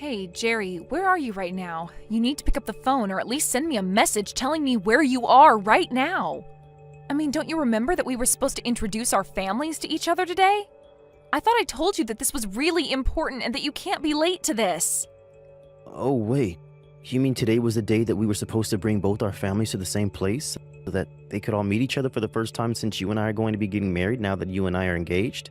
Hey, Jerry, where are you right now? You need to pick up the phone or at least send me a message telling me where you are right now. I mean, don't you remember that we were supposed to introduce our families to each other today? I thought I told you that this was really important and that you can't be late to this. Oh, wait. You mean today was the day that we were supposed to bring both our families to the same place so that they could all meet each other for the first time since you and I are going to be getting married now that you and I are engaged?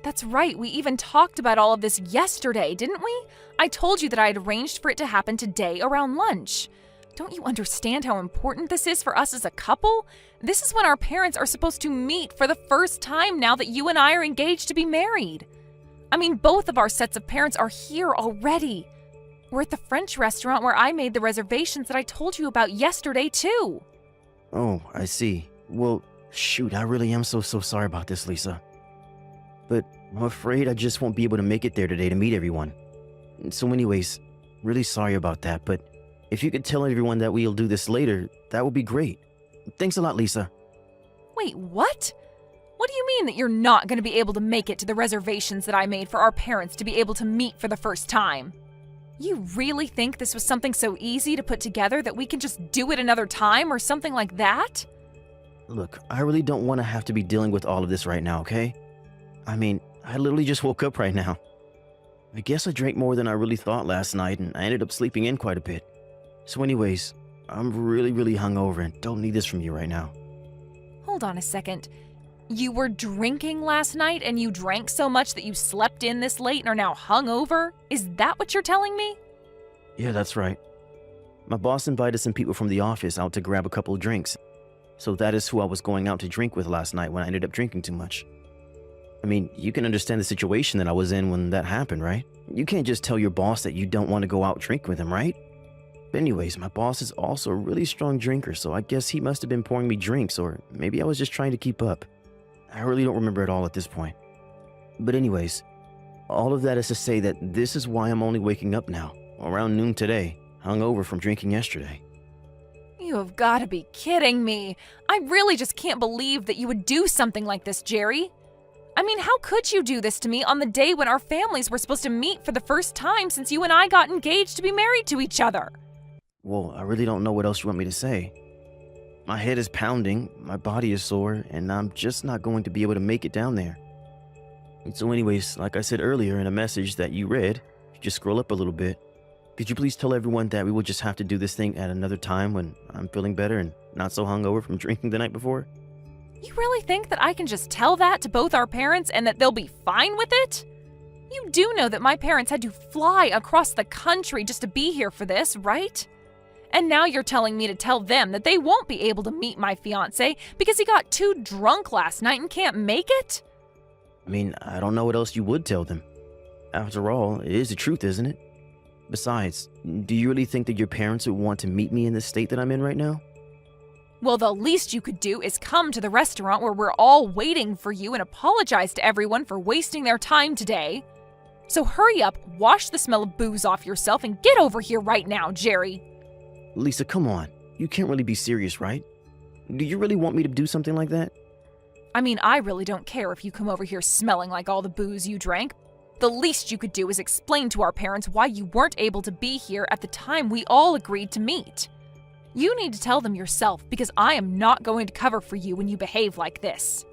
That's right, we even talked about all of this yesterday, didn't we? I told you that I had arranged for it to happen today around lunch. Don't you understand how important this is for us as a couple? This is when our parents are supposed to meet for the first time now that you and I are engaged to be married. I mean, both of our sets of parents are here already. We're at the French restaurant where I made the reservations that I told you about yesterday, too. Oh, I see. Well, shoot, I really am so sorry about this, Lisa. But I'm afraid I just won't be able to make it there today to meet everyone. So anyways, really sorry about that, but if you could tell everyone that we'll do this later, that would be great. Thanks a lot, Lisa. Wait, what? What do you mean that you're not going to be able to make it to the reservations that I made for our parents to be able to meet for the first time? You really think this was something so easy to put together that we can just do it another time or something like that? Look, I really don't want to have to be dealing with all of this right now, okay? I mean, I literally just woke up right now. I guess I drank more than I really thought last night, and I ended up sleeping in quite a bit. So anyways, I'm really hungover and don't need this from you right now. Hold on a second. You were drinking last night and you drank so much that you slept in this late and are now hungover? Is that what you're telling me? Yeah, that's right. My boss invited some people from the office out to grab a couple of drinks. So that is who I was going out to drink with last night when I ended up drinking too much. I mean, you can understand the situation that I was in when that happened, right? You can't just tell your boss that you don't want to go out drink with him, right? But anyways, my boss is also a really strong drinker, so I guess he must have been pouring me drinks, or maybe I was just trying to keep up. I really don't remember it all at this point. But anyways, all of that is to say that this is why I'm only waking up now, around noon today, hungover from drinking yesterday. You have got to be kidding me. I really just can't believe that you would do something like this, Jerry. I mean, how could you do this to me on the day when our families were supposed to meet for the first time since you and I got engaged to be married to each other? Well, I really don't know what else you want me to say. My head is pounding, my body is sore, and I'm just not going to be able to make it down there. And so anyways, like I said earlier in a message that you read, if you just scroll up a little bit, could you please tell everyone that we will just have to do this thing at another time when I'm feeling better and not so hungover from drinking the night before? You really think that I can just tell that to both our parents and that they'll be fine with it? You do know that my parents had to fly across the country just to be here for this, right? And now you're telling me to tell them that they won't be able to meet my fiance because he got too drunk last night and can't make it? I mean, I don't know what else you would tell them. After all, it is the truth, isn't it? Besides, do you really think that your parents would want to meet me in the state that I'm in right now? Well, the least you could do is come to the restaurant where we're all waiting for you and apologize to everyone for wasting their time today. So hurry up, wash the smell of booze off yourself, and get over here right now, Jerry. Lisa, come on. You can't really be serious, right? Do you really want me to do something like that? I mean, I really don't care if you come over here smelling like all the booze you drank. The least you could do is explain to our parents why you weren't able to be here at the time we all agreed to meet. You need to tell them yourself because I am not going to cover for you when you behave like this.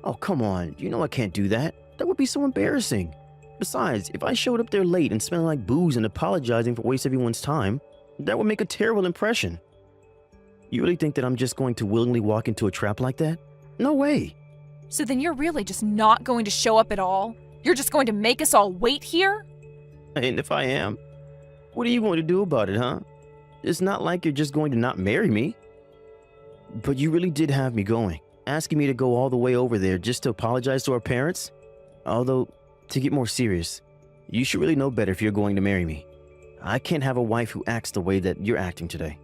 Oh, come on. You know I can't do that. That would be so embarrassing. Besides, if I showed up there late and smelling like booze and apologizing for wasting everyone's time, that would make a terrible impression. You really think that I'm just going to willingly walk into a trap like that? No way. So then you're really just not going to show up at all? You're just going to make us all wait here? And if I am, what are you going to do about it, huh? It's not like you're just going to not marry me. But you really did have me going, asking me to go all the way over there just to apologize to our parents? Although, to get more serious, you should really know better if you're going to marry me. I can't have a wife who acts the way that you're acting today.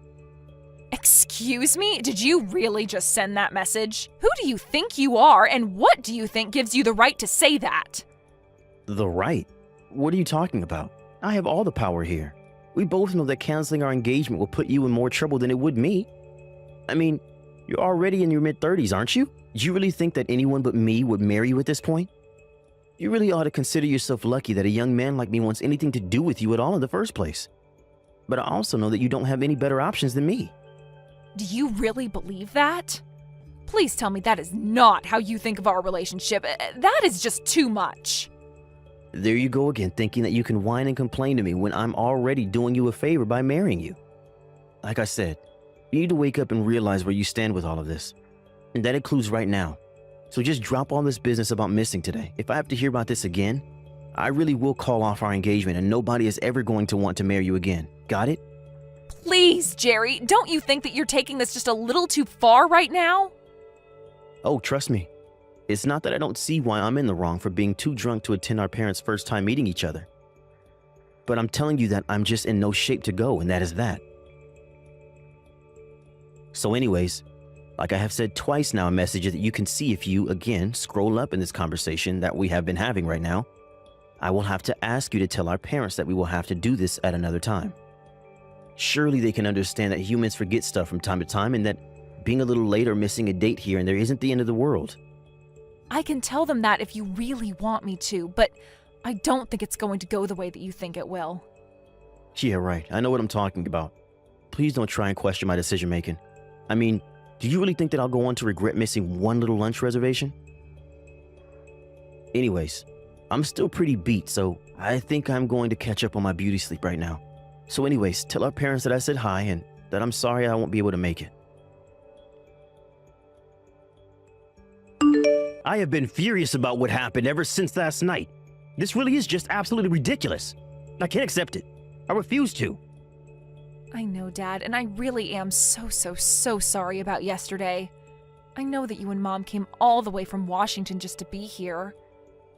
Excuse me? Did you really just send that message? Who do you think you are, and what do you think gives you the right to say that? The right? What are you talking about? I have all the power here. We both know that canceling our engagement will put you in more trouble than it would me. I mean, you're already in your mid-30s, aren't you? Do you really think that anyone but me would marry you at this point? You really ought to consider yourself lucky that a young man like me wants anything to do with you at all in the first place. But I also know that you don't have any better options than me. Do you really believe that? Please tell me that is not how you think of our relationship. That is just too much. There you go again, thinking that you can whine and complain to me when I'm already doing you a favor by marrying you. Like I said, you need to wake up and realize where you stand with all of this. And that includes right now. So just drop all this business about missing today. If I have to hear about this again, I really will call off our engagement and nobody is ever going to want to marry you again. Got it? Please, Jerry, don't you think that you're taking this just a little too far right now? Oh, trust me. It's not that I don't see why I'm in the wrong for being too drunk to attend our parents' first time meeting each other. But I'm telling you that I'm just in no shape to go, and that is that. So anyways, like I have said twice now in messages that you can see if you, again, scroll up in this conversation that we have been having right now, I will have to ask you to tell our parents that we will have to do this at another time. Surely they can understand that humans forget stuff from time to time and that being a little late or missing a date here and there isn't the end of the world. I can tell them that if you really want me to, but I don't think it's going to go the way that you think it will. Yeah, right. I know what I'm talking about. Please don't try and question my decision making. I mean, do you really think that I'll go on to regret missing one little lunch reservation? Anyways, I'm still pretty beat, so I think I'm going to catch up on my beauty sleep right now. So anyways, tell our parents that I said hi and that I'm sorry I won't be able to make it. I have been furious about what happened ever since last night. This really is just absolutely ridiculous. I can't accept it. I refuse to. I know, Dad, and I really am so sorry about yesterday. I know that you and Mom came all the way from Washington just to be here.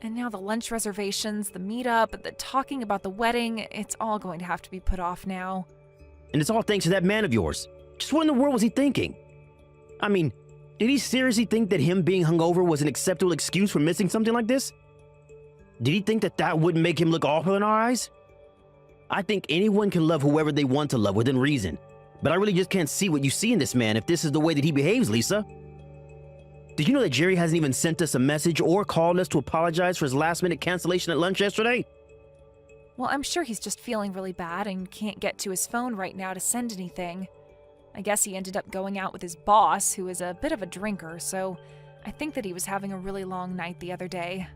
And now the lunch reservations, the meetup, the talking about the wedding, it's all going to have to be put off now. And it's all thanks to that man of yours. Just what in the world was he thinking? I mean, did he seriously think that him being hungover was an acceptable excuse for missing something like this? Did he think that that wouldn't make him look awful in our eyes? I think anyone can love whoever they want to love within reason. But I really just can't see what you see in this man if this is the way that he behaves, Lisa. Did you know that Jerry hasn't even sent us a message or called us to apologize for his last-minute cancellation at lunch yesterday? Well, I'm sure he's just feeling really bad and can't get to his phone right now to send anything. I guess he ended up going out with his boss, who is a bit of a drinker, so I think that he was having a really long night the other day.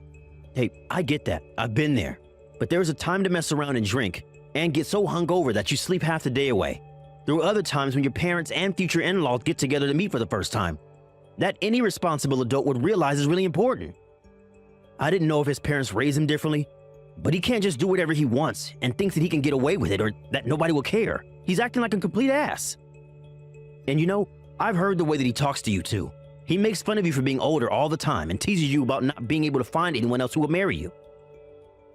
Hey, I get that. I've been there. But there's a time to mess around and drink, and get so hungover that you sleep half the day away. There were other times when your parents and future in-laws get together to meet for the first time. That any responsible adult would realize is really important. I didn't know if his parents raised him differently, but he can't just do whatever he wants and thinks that he can get away with it or that nobody will care. He's acting like a complete ass. And you know, I've heard the way that he talks to you too. He makes fun of you for being older all the time and teases you about not being able to find anyone else who will marry you.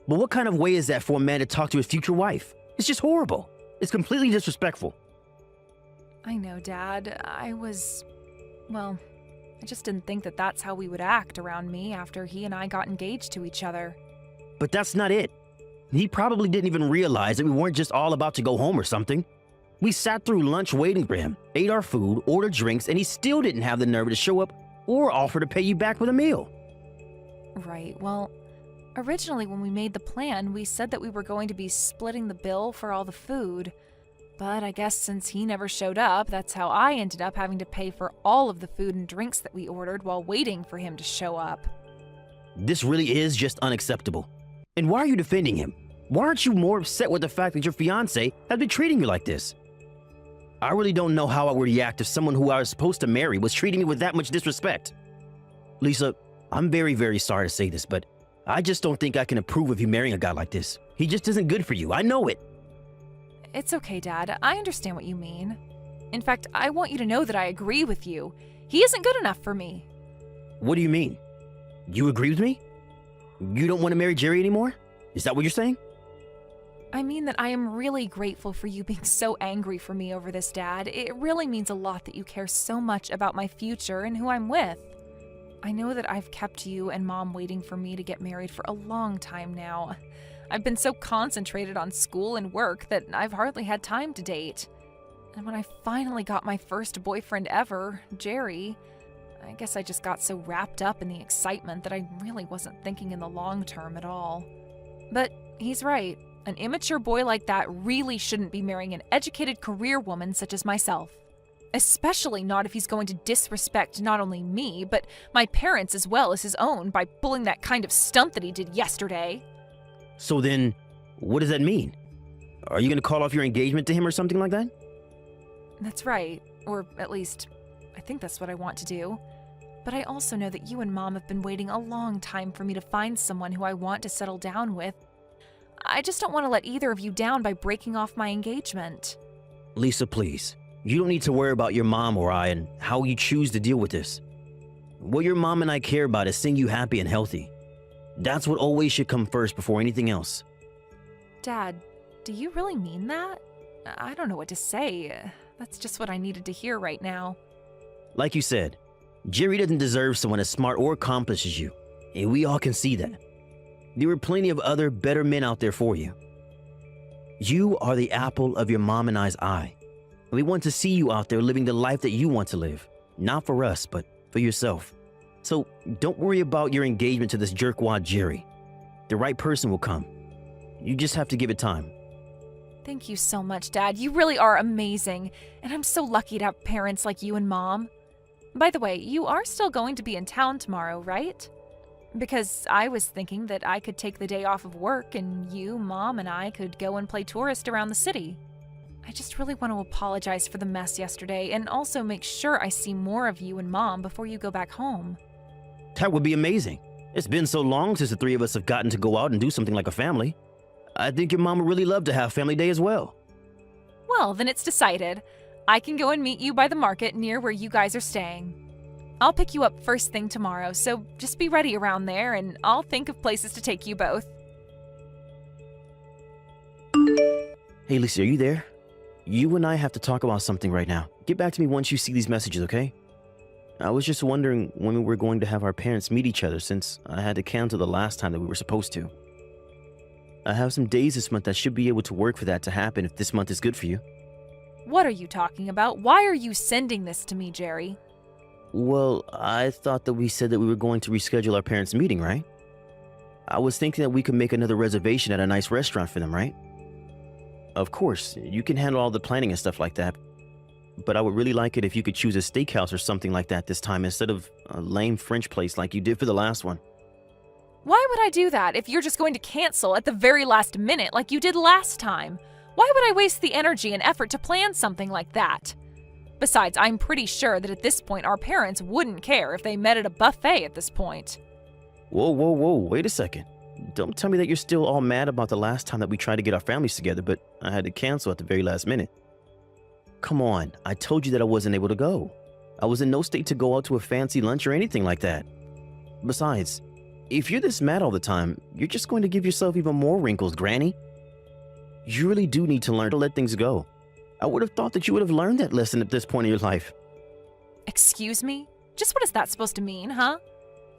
But what kind of way is that for a man to talk to his future wife? It's just horrible. It's completely disrespectful. I know, Dad. Well, I just didn't think that that's how we would act around me after he and I got engaged to each other. But that's not it. He probably didn't even realize that we weren't just all about to go home or something. We sat through lunch waiting for him, ate our food, ordered drinks, and he still didn't have the nerve to show up or offer to pay you back with a meal. Right, well, originally when we made the plan, we said that we were going to be splitting the bill for all the food. But I guess since he never showed up, that's how I ended up having to pay for all of the food and drinks that we ordered while waiting for him to show up. This really is just unacceptable. And why are you defending him? Why aren't you more upset with the fact that your fiance has been treating you like this? I really don't know how I would react if someone who I was supposed to marry was treating me with that much disrespect. Lisa, I'm very sorry to say this, but I just don't think I can approve of you marrying a guy like this. He just isn't good for you. I know it. It's okay, Dad. I understand what you mean. In fact, I want you to know that I agree with you. He isn't good enough for me. What do you mean? You agree with me? You don't want to marry Jerry anymore? Is that what you're saying? I mean that I am really grateful for you being so angry for me over this, Dad. It really means a lot that you care so much about my future and who I'm with. I know that I've kept you and Mom waiting for me to get married for a long time now. I've been so concentrated on school and work that I've hardly had time to date. And when I finally got my first boyfriend ever, Jerry, I guess I just got so wrapped up in the excitement that I really wasn't thinking in the long term at all. But he's right. An immature boy like that really shouldn't be marrying an educated career woman such as myself. Especially not if he's going to disrespect not only me, but my parents as well as his own by pulling that kind of stunt that he did yesterday. So then, what does that mean? Are you going to call off your engagement to him or something like that? That's right. Or at least, I think that's what I want to do. But I also know that you and Mom have been waiting a long time for me to find someone who I want to settle down with. I just don't want to let either of you down by breaking off my engagement. Lisa, please. You don't need to worry about your mom or I and how you choose to deal with this. What your mom and I care about is seeing you happy and healthy. That's what always should come first before anything else. Dad, do you really mean that? I don't know what to say. That's just what I needed to hear right now. Like you said, Jerry doesn't deserve someone as smart or accomplished as you, and we all can see that. There were plenty of other, better men out there for you. You are the apple of your mom and I's eye. We want to see you out there living the life that you want to live. Not for us, but for yourself. So don't worry about your engagement to this jerkwad Jerry. The right person will come. You just have to give it time. Thank you so much, Dad. You really are amazing. And I'm so lucky to have parents like you and Mom. By the way, you are still going to be in town tomorrow, right? Because I was thinking that I could take the day off of work and you, Mom, and I could go and play tourist around the city. I just really want to apologize for the mess yesterday and also make sure I see more of you and Mom before you go back home. That would be amazing. It's been so long since the three of us have gotten to go out and do something like a family. I think your mom would really love to have family day as well. Well, then it's decided. I can go and meet you by the market near where you guys are staying. I'll pick you up first thing tomorrow, so just be ready around there and I'll think of places to take you both. Hey, Lisa, are you there? You and I have to talk about something right now. Get back to me once you see these messages, okay? I was just wondering when we were going to have our parents meet each other since I had to cancel the last time that we were supposed to. I have some days this month that should be able to work for that to happen if this month is good for you. What are you talking about? Why are you sending this to me, Jerry? Well, I thought that we said that we were going to reschedule our parents' meeting, right? I was thinking that we could make another reservation at a nice restaurant for them, right? Of course, you can handle all the planning and stuff like that. But I would really like it if you could choose a steakhouse or something like that this time instead of a lame French place like you did for the last one. Why would I do that if you're just going to cancel at the very last minute like you did last time? Why would I waste the energy and effort to plan something like that? Besides, I'm pretty sure that at this point our parents wouldn't care if they met at a buffet at this point. Whoa, wait a second. Don't tell me that you're still all mad about the last time that we tried to get our families together, but I had to cancel at the very last minute. Come on, I told you that I wasn't able to go. I was in no state to go out to a fancy lunch or anything like that. Besides, if you're this mad all the time, you're just going to give yourself even more wrinkles, Granny. You really do need to learn to let things go. I would have thought that you would have learned that lesson at this point in your life. Excuse me? Just what is that supposed to mean, huh?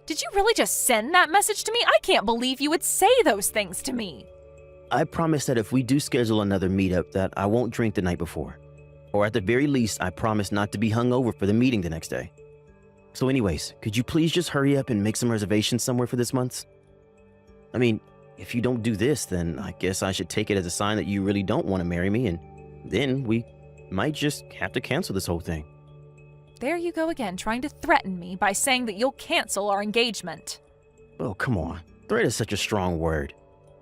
Did you really just send that message to me? I can't believe you would say those things to me. I promise that if we do schedule another meetup that I won't drink the night before. Or at the very least, I promise not to be hungover for the meeting the next day. So anyways, could you please just hurry up and make some reservations somewhere for this month? I mean, if you don't do this, then I guess I should take it as a sign that you really don't want to marry me, and then we might just have to cancel this whole thing. There you go again, trying to threaten me by saying that you'll cancel our engagement. Oh, come on. Threat is such a strong word.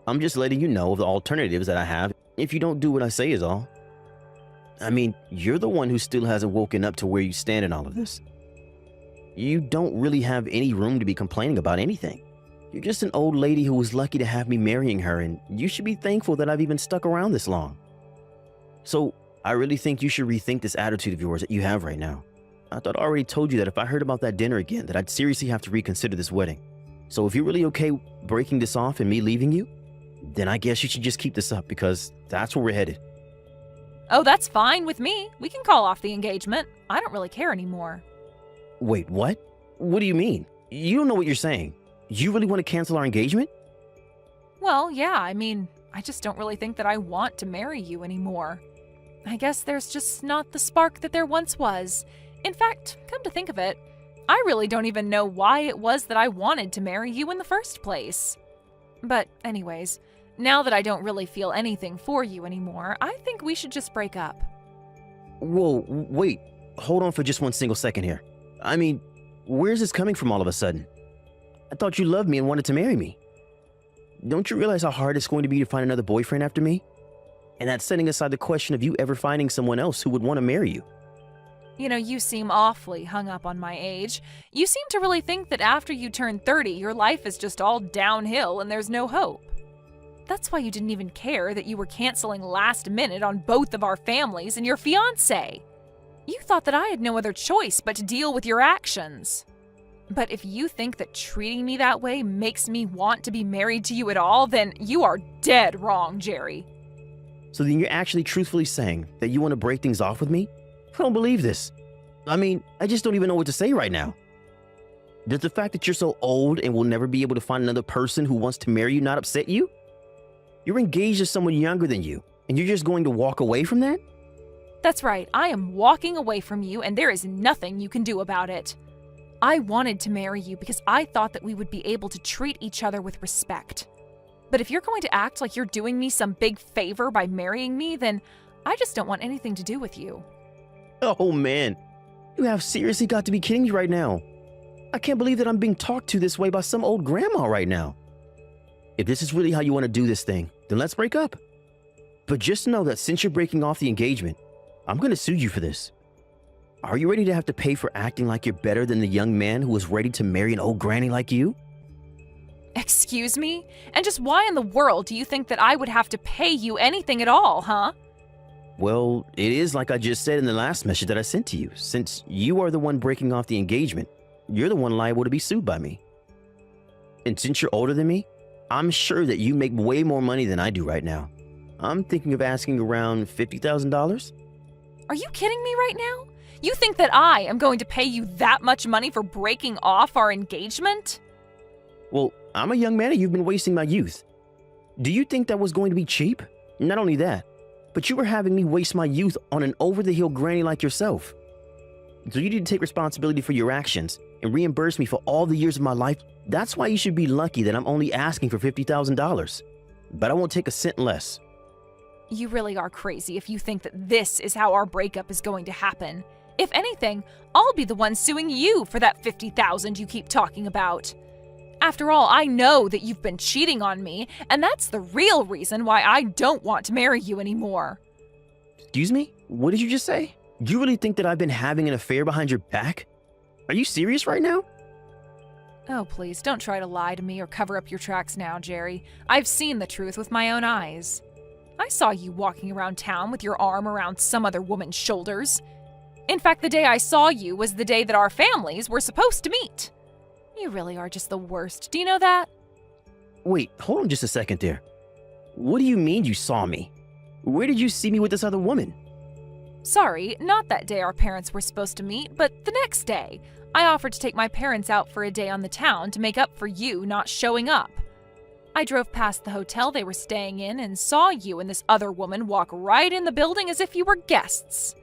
I'm just letting you know of the alternatives that I have if you don't do what I say is all. I mean, you're the one who still hasn't woken up to where you stand in all of this. You don't really have any room to be complaining about anything. You're just an old lady who was lucky to have me marrying her, and you should be thankful that I've even stuck around this long. So, I really think you should rethink this attitude of yours that you have right now. I thought I already told you that if I heard about that dinner again, that I'd seriously have to reconsider this wedding. So if you're really okay breaking this off and me leaving you, then I guess you should just keep this up because that's where we're headed. Oh, that's fine with me. We can call off the engagement. I don't really care anymore. Wait, what? What do you mean? You don't know what you're saying. You really want to cancel our engagement? Well, yeah, I just don't really think that I want to marry you anymore. I guess there's just not the spark that there once was. In fact, come to think of it, I really don't even know why it was that I wanted to marry you in the first place. But anyways, now that I don't really feel anything for you anymore, I think we should just break up. Whoa, wait. Hold on for just one single second here. I mean, where's this coming from all of a sudden? I thought you loved me and wanted to marry me. Don't you realize how hard it's going to be to find another boyfriend after me? And that's setting aside the question of you ever finding someone else who would want to marry you. You know, you seem awfully hung up on my age. You seem to really think that after you turn 30, your life is just all downhill and there's no hope. That's why you didn't even care that you were canceling last minute on both of our families and your fiance. You thought that I had no other choice but to deal with your actions. But if you think that treating me that way makes me want to be married to you at all, then you are dead wrong, Jerry. So then you're actually truthfully saying that you want to break things off with me? I don't believe this. I mean, I just don't even know what to say right now. Does the fact that you're so old and will never be able to find another person who wants to marry you not upset you? You're engaged to someone younger than you, and you're just going to walk away from that? That's right, I am walking away from you, and there is nothing you can do about it. I wanted to marry you because I thought that we would be able to treat each other with respect. But if you're going to act like you're doing me some big favor by marrying me, then I just don't want anything to do with you. Oh man, you have seriously got to be kidding me right now. I can't believe that I'm being talked to this way by some old grandma right now. If this is really how you want to do this thing, then let's break up. But just know that since you're breaking off the engagement, I'm going to sue you for this. Are you ready to have to pay for acting like you're better than the young man who was ready to marry an old granny like you? Excuse me? And just why in the world do you think that I would have to pay you anything at all, huh? Well, it is like I just said in the last message that I sent to you. Since you are the one breaking off the engagement, you're the one liable to be sued by me. And since you're older than me, I'm sure that you make way more money than I do right now. I'm thinking of asking around $50,000. Are you kidding me right now? You think that I am going to pay you that much money for breaking off our engagement? Well, I'm a young man and you've been wasting my youth. Do you think that was going to be cheap? Not only that, but you were having me waste my youth on an over-the-hill granny like yourself. So you need to take responsibility for your actions and reimburse me for all the years of my life. That's why you should be lucky that I'm only asking for $50,000. But I won't take a cent less. You really are crazy if you think that this is how our breakup is going to happen. If anything, I'll be the one suing you for that $50,000 you keep talking about. After all, I know that you've been cheating on me, and that's the real reason why I don't want to marry you anymore. Excuse me? What did you just say? Do you really think that I've been having an affair behind your back? Are you serious right now? Oh, please, don't try to lie to me or cover up your tracks now, Jerry. I've seen the truth with my own eyes. I saw you walking around town with your arm around some other woman's shoulders. In fact, the day I saw you was the day that our families were supposed to meet. You really are just the worst. Do you know that? Wait, hold on just a second there. What do you mean you saw me? Where did you see me with this other woman? Sorry, not that day our parents were supposed to meet, but the next day. I offered to take my parents out for a day on the town to make up for you not showing up. I drove past the hotel they were staying in and saw you and this other woman walk right in the building as if you were guests.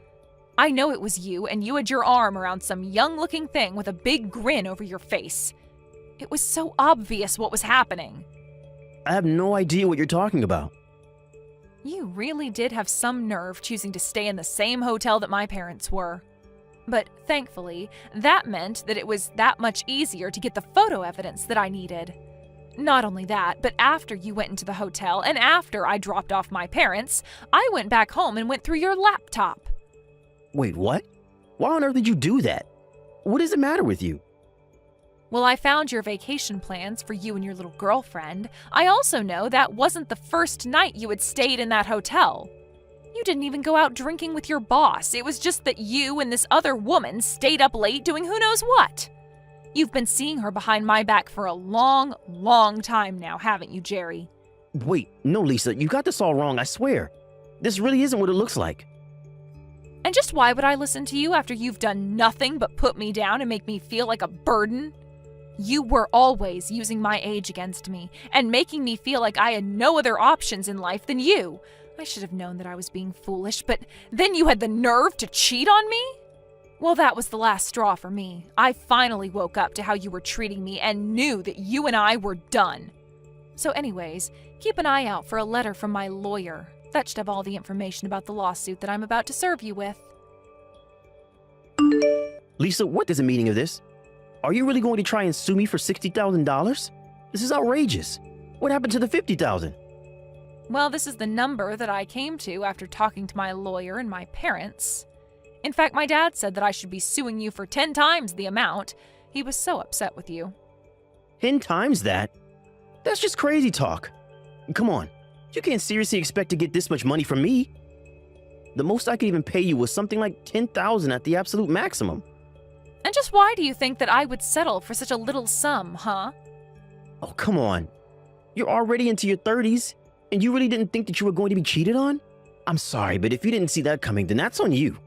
I know it was you, and you had your arm around some young-looking thing with a big grin over your face. It was so obvious what was happening. I have no idea what you're talking about. You really did have some nerve choosing to stay in the same hotel that my parents were. But thankfully, that meant that it was that much easier to get the photo evidence that I needed. Not only that, but after you went into the hotel and after I dropped off my parents, I went back home and went through your laptop. Wait, what? Why on earth did you do that? What is the matter with you? Well, I found your vacation plans for you and your little girlfriend. I also know that wasn't the first night you had stayed in that hotel. You didn't even go out drinking with your boss. It was just that you and this other woman stayed up late doing who knows what. You've been seeing her behind my back for a long, long time now, haven't you, Jerry? Wait, no, Lisa, you got this all wrong, I swear. This really isn't what it looks like. And just why would I listen to you after you've done nothing but put me down and make me feel like a burden? You were always using my age against me and making me feel like I had no other options in life than you. I should have known that I was being foolish, but then you had the nerve to cheat on me? Well, that was the last straw for me. I finally woke up to how you were treating me and knew that you and I were done. So anyways, keep an eye out for a letter from my lawyer. That should have all the information about the lawsuit that I'm about to serve you with. Lisa, what is the meaning of this? Are you really going to try and sue me for $60,000? This is outrageous. What happened to the $50,000? Well, this is the number that I came to after talking to my lawyer and my parents. In fact, my dad said that I should be suing you for 10 times the amount. He was so upset with you. 10 times that? That's just crazy talk. Come on, you can't seriously expect to get this much money from me. The most I could even pay you was something like $10,000 at the absolute maximum. And just why do you think that I would settle for such a little sum, huh? Oh, come on. You're already into your 30s, and you really didn't think that you were going to be cheated on? I'm sorry, but if you didn't see that coming, then that's on you.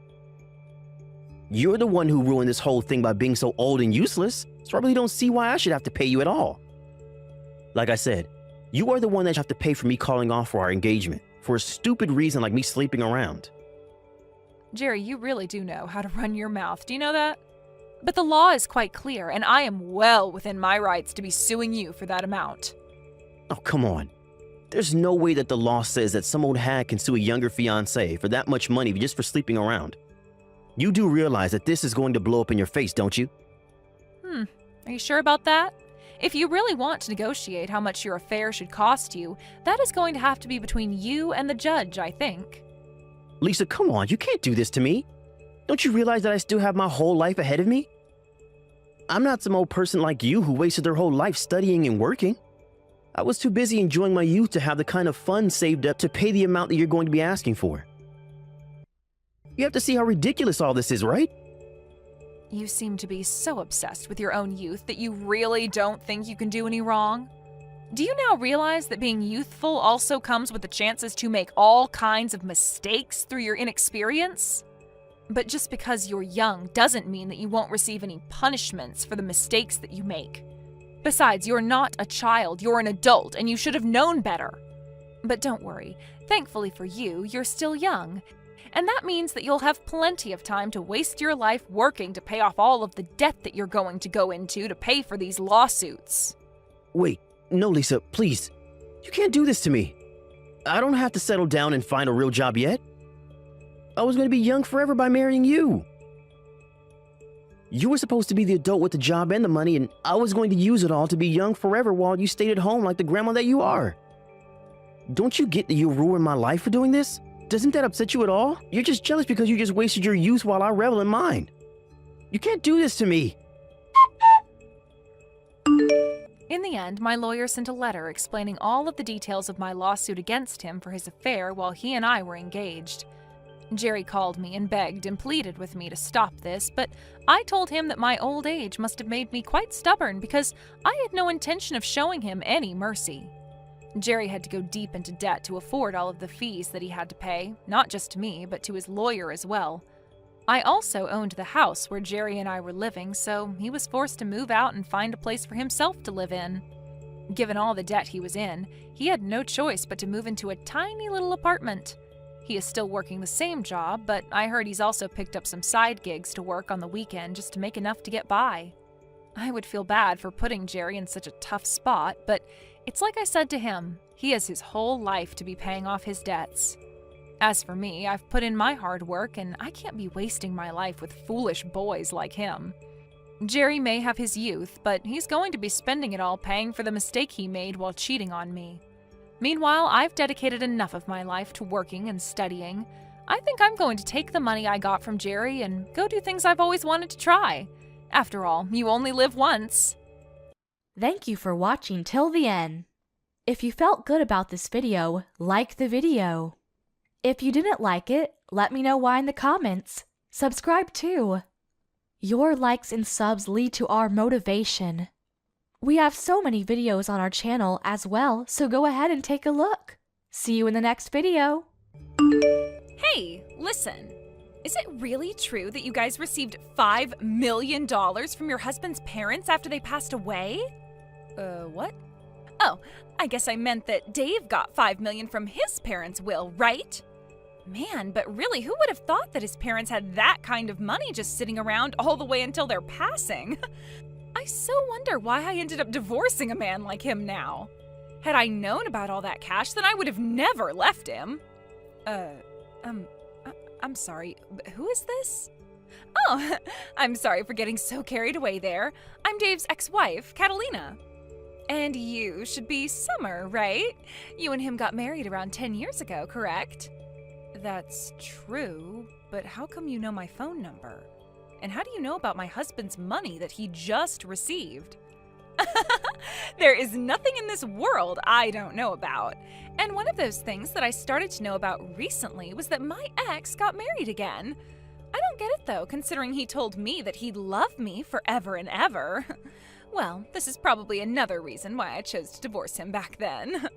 You're the one who ruined this whole thing by being so old and useless, so I really don't see why I should have to pay you at all. Like I said, you are the one that should have to pay for me calling off for our engagement, for a stupid reason like me sleeping around. Jerry, you really do know how to run your mouth, do you know that? But the law is quite clear, and I am well within my rights to be suing you for that amount. Oh, come on. There's no way that the law says that some old hag can sue a younger fiancé for that much money just for sleeping around. You do realize that this is going to blow up in your face, don't you? Are you sure about that? If you really want to negotiate how much your affair should cost you, that is going to have to be between you and the judge, I think. Lisa, come on, you can't do this to me. Don't you realize that I still have my whole life ahead of me? I'm not some old person like you who wasted their whole life studying and working. I was too busy enjoying my youth to have the kind of funds saved up to pay the amount that you're going to be asking for. You have to see how ridiculous all this is, right? You seem to be so obsessed with your own youth that you really don't think you can do any wrong. Do you now realize that being youthful also comes with the chances to make all kinds of mistakes through your inexperience? But just because you're young doesn't mean that you won't receive any punishments for the mistakes that you make. Besides, you're not a child, you're an adult, and you should have known better. But don't worry, thankfully for you, you're still young. And that means that you'll have plenty of time to waste your life working to pay off all of the debt that you're going to go into to pay for these lawsuits. Wait, no, Lisa, please. You can't do this to me. I don't have to settle down and find a real job yet. I was going to be young forever by marrying you. You were supposed to be the adult with the job and the money, and I was going to use it all to be young forever while you stayed at home like the grandma that you are. Don't you get that you ruined my life for doing this? Doesn't that upset you at all? You're just jealous because you just wasted your youth while I revel in mine. You can't do this to me. In the end, my lawyer sent a letter explaining all of the details of my lawsuit against him for his affair while he and I were engaged. Jerry called me and begged and pleaded with me to stop this, but I told him that my old age must have made me quite stubborn because I had no intention of showing him any mercy. Jerry had to go deep into debt to afford all of the fees that he had to pay, not just to me, but to his lawyer as well. I also owned the house where Jerry and I were living, so he was forced to move out and find a place for himself to live in. Given all the debt he was in, he had no choice but to move into a tiny little apartment. He is still working the same job, but I heard he's also picked up some side gigs to work on the weekend just to make enough to get by. I would feel bad for putting Jerry in such a tough spot, but it's like I said to him, he has his whole life to be paying off his debts. As for me, I've put in my hard work, and I can't be wasting my life with foolish boys like him. Jerry may have his youth, but he's going to be spending it all paying for the mistake he made while cheating on me. Meanwhile, I've dedicated enough of my life to working and studying. I think I'm going to take the money I got from Jerry and go do things I've always wanted to try. After all, you only live once. Thank you for watching till the end. If you felt good about this video, like the video. If you didn't like it, let me know why in the comments. Subscribe too. Your likes and subs lead to our motivation. We have so many videos on our channel as well, so go ahead and take a look. See you in the next video. Hey, listen. Is it really true that you guys received $5 million from your husband's parents after they passed away? What? Oh, I guess I meant that Dave got $5 million from his parents' will, right? Man, but really, who would have thought that his parents had that kind of money just sitting around all the way until they're passing? I so wonder why I ended up divorcing a man like him now. Had I known about all that cash, then I would have never left him. I'm sorry, but who is this? Oh, I'm sorry for getting so carried away there. I'm Dave's ex-wife, Catalina. And you should be Summer, right? You and him got married around 10 years ago, correct? That's true, but how come you know my phone number? And how do you know about my husband's money that he just received? There is nothing in this world I don't know about. And one of those things that I started to know about recently was that my ex got married again. I don't get it though, considering he told me that he'd love me forever and ever. Well, this is probably another reason why I chose to divorce him back then.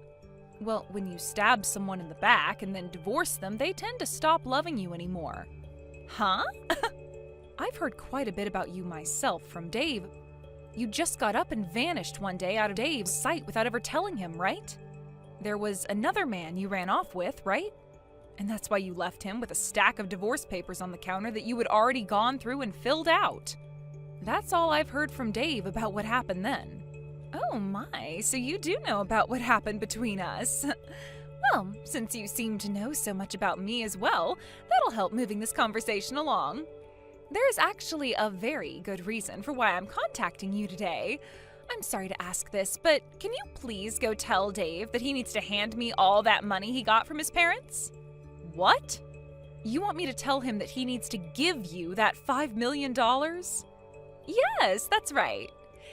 Well, when you stab someone in the back and then divorce them, they tend to stop loving you anymore. Huh? I've heard quite a bit about you myself from Dave. You just got up and vanished one day out of Dave's sight without ever telling him, right? There was another man you ran off with, right? And that's why you left him with a stack of divorce papers on the counter that you had already gone through and filled out. That's all I've heard from Dave about what happened then. Oh my, so you do know about what happened between us. Well, since you seem to know so much about me as well, that'll help moving this conversation along. There's actually a very good reason for why I'm contacting you today. I'm sorry to ask this, but can you please go tell Dave that he needs to hand me all that money he got from his parents? What? You want me to tell him that he needs to give you that $5 million? Yes, that's right.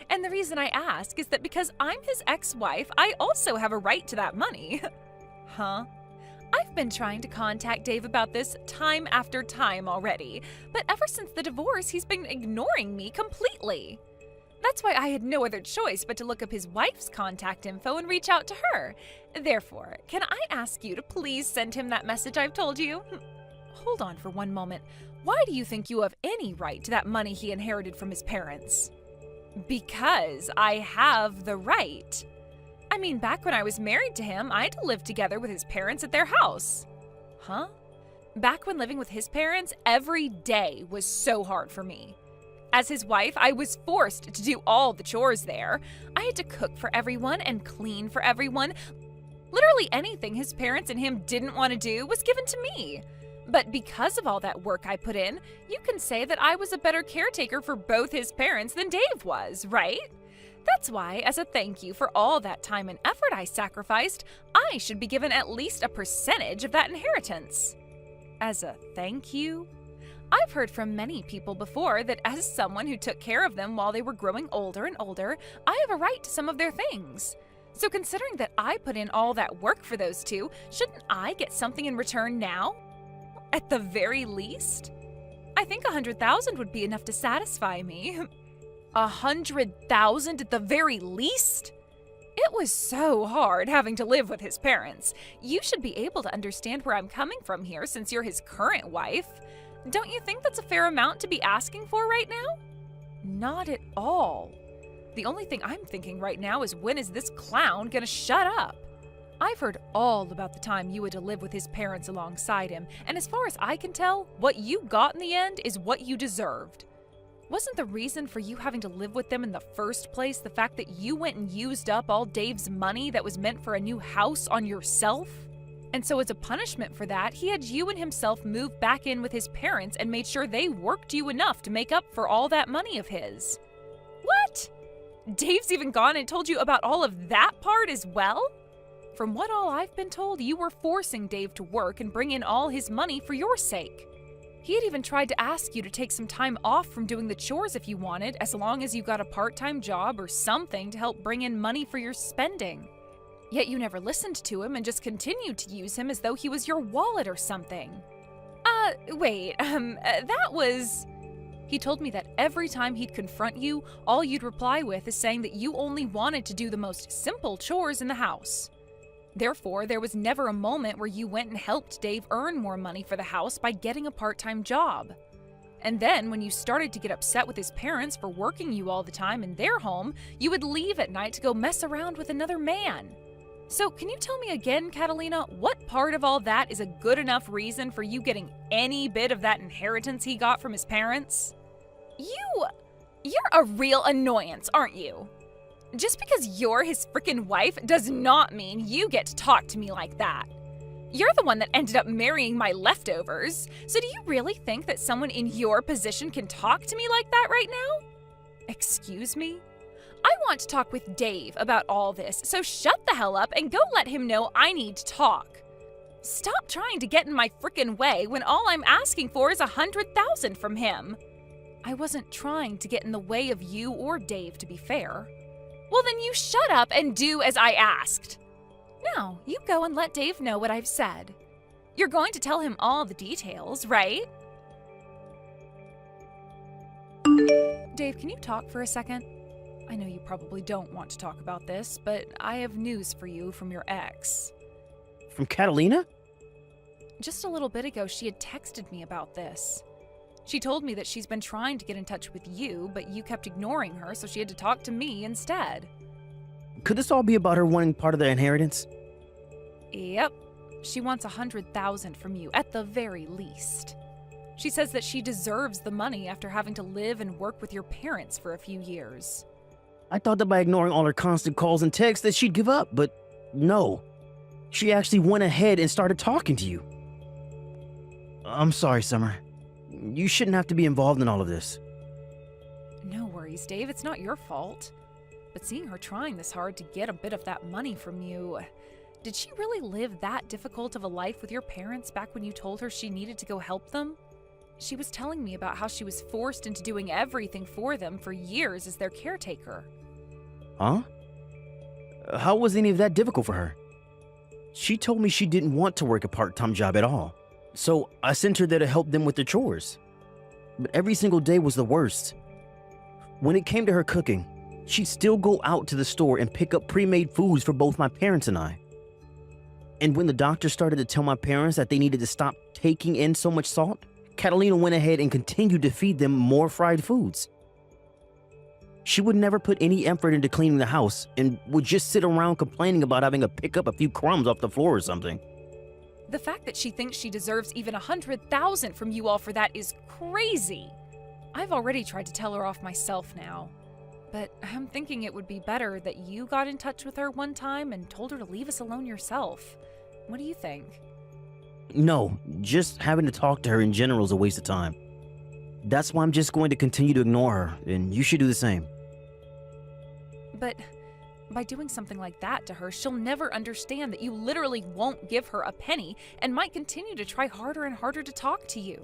And the reason I ask is that because I'm his ex-wife, I also have a right to that money. Huh? I've been trying to contact Dave about this time after time already, but ever since the divorce, he's been ignoring me completely. That's why I had no other choice but to look up his wife's contact info and reach out to her. Therefore, can I ask you to please send him that message I've told you? Hold on for one moment. Why do you think you have any right to that money he inherited from his parents? Because I have the right. I mean, back when I was married to him, I had to live together with his parents at their house. Huh? Back when living with his parents, every day was so hard for me. As his wife, I was forced to do all the chores there. I had to cook for everyone and clean for everyone. Literally anything his parents and him didn't want to do was given to me. But because of all that work I put in, you can say that I was a better caretaker for both his parents than Dave was, right? That's why, as a thank you for all that time and effort I sacrificed, I should be given at least a percentage of that inheritance. As a thank you? I've heard from many people before that as someone who took care of them while they were growing older and older, I have a right to some of their things. So considering that I put in all that work for those two, shouldn't I get something in return now? At the very least? I think 100,000 would be enough to satisfy me. 100,000 at the very least? It was so hard having to live with his parents. You should be able to understand where I'm coming from here since you're his current wife. Don't you think that's a fair amount to be asking for right now? Not at all. The only thing I'm thinking right now is when is this clown gonna shut up? I've heard all about the time you had to live with his parents alongside him, and as far as I can tell, what you got in the end is what you deserved. Wasn't the reason for you having to live with them in the first place the fact that you went and used up all Dave's money that was meant for a new house on yourself? And so as a punishment for that, he had you and himself move back in with his parents and made sure they worked you enough to make up for all that money of his. What? Dave's even gone and told you about all of that part as well? From what all I've been told, you were forcing Dave to work and bring in all his money for your sake. He had even tried to ask you to take some time off from doing the chores if you wanted, as long as you got a part-time job or something to help bring in money for your spending. Yet you never listened to him and just continued to use him as though he was your wallet or something. That was... He told me that every time he'd confront you, all you'd reply with is saying that you only wanted to do the most simple chores in the house. Therefore, there was never a moment where you went and helped Dave earn more money for the house by getting a part-time job. And then, when you started to get upset with his parents for working you all the time in their home, you would leave at night to go mess around with another man. So, can you tell me again, Catalina, what part of all that is a good enough reason for you getting any bit of that inheritance he got from his parents? You're a real annoyance, aren't you? Just because you're his frickin' wife does not mean you get to talk to me like that. You're the one that ended up marrying my leftovers, so do you really think that someone in your position can talk to me like that right now? Excuse me? I want to talk with Dave about all this, so shut the hell up and go let him know I need to talk. Stop trying to get in my frickin' way when all I'm asking for is $100,000 from him. I wasn't trying to get in the way of you or Dave, to be fair. Well, then you shut up and do as I asked. Now, you go and let Dave know what I've said. You're going to tell him all the details, right? Dave, can you talk for a second? I know you probably don't want to talk about this, but I have news for you from your ex. From Catalina? Just a little bit ago, she had texted me about this. She told me that she's been trying to get in touch with you, but you kept ignoring her, so she had to talk to me instead. Could this all be about her wanting part of the inheritance? Yep. She wants $100,000 from you, at the very least. She says that she deserves the money after having to live and work with your parents for a few years. I thought that by ignoring all her constant calls and texts that she'd give up, but no. She actually went ahead and started talking to you. I'm sorry, Summer. You shouldn't have to be involved in all of this. No worries, Dave. It's not your fault. But seeing her trying this hard to get a bit of that money from you, did she really live that difficult of a life with your parents back when you told her she needed to go help them? She was telling me about how she was forced into doing everything for them for years as their caretaker. Huh? How was any of that difficult for her? She told me she didn't want to work a part-time job at all, so I sent her there to help them with their chores. But every single day was the worst. When it came to her cooking, she'd still go out to the store and pick up pre-made foods for both my parents and I. And when the doctor started to tell my parents that they needed to stop taking in so much salt, Catalina went ahead and continued to feed them more fried foods. She would never put any effort into cleaning the house and would just sit around complaining about having to pick up a few crumbs off the floor or something. The fact that she thinks she deserves even $100,000 from you all for that is crazy. I've already tried to tell her off myself now. But I'm thinking it would be better that you got in touch with her one time and told her to leave us alone yourself. What do you think? No, just having to talk to her in general is a waste of time. That's why I'm just going to continue to ignore her, and you should do the same. But by doing something like that to her, she'll never understand that you literally won't give her a penny and might continue to try harder and harder to talk to you.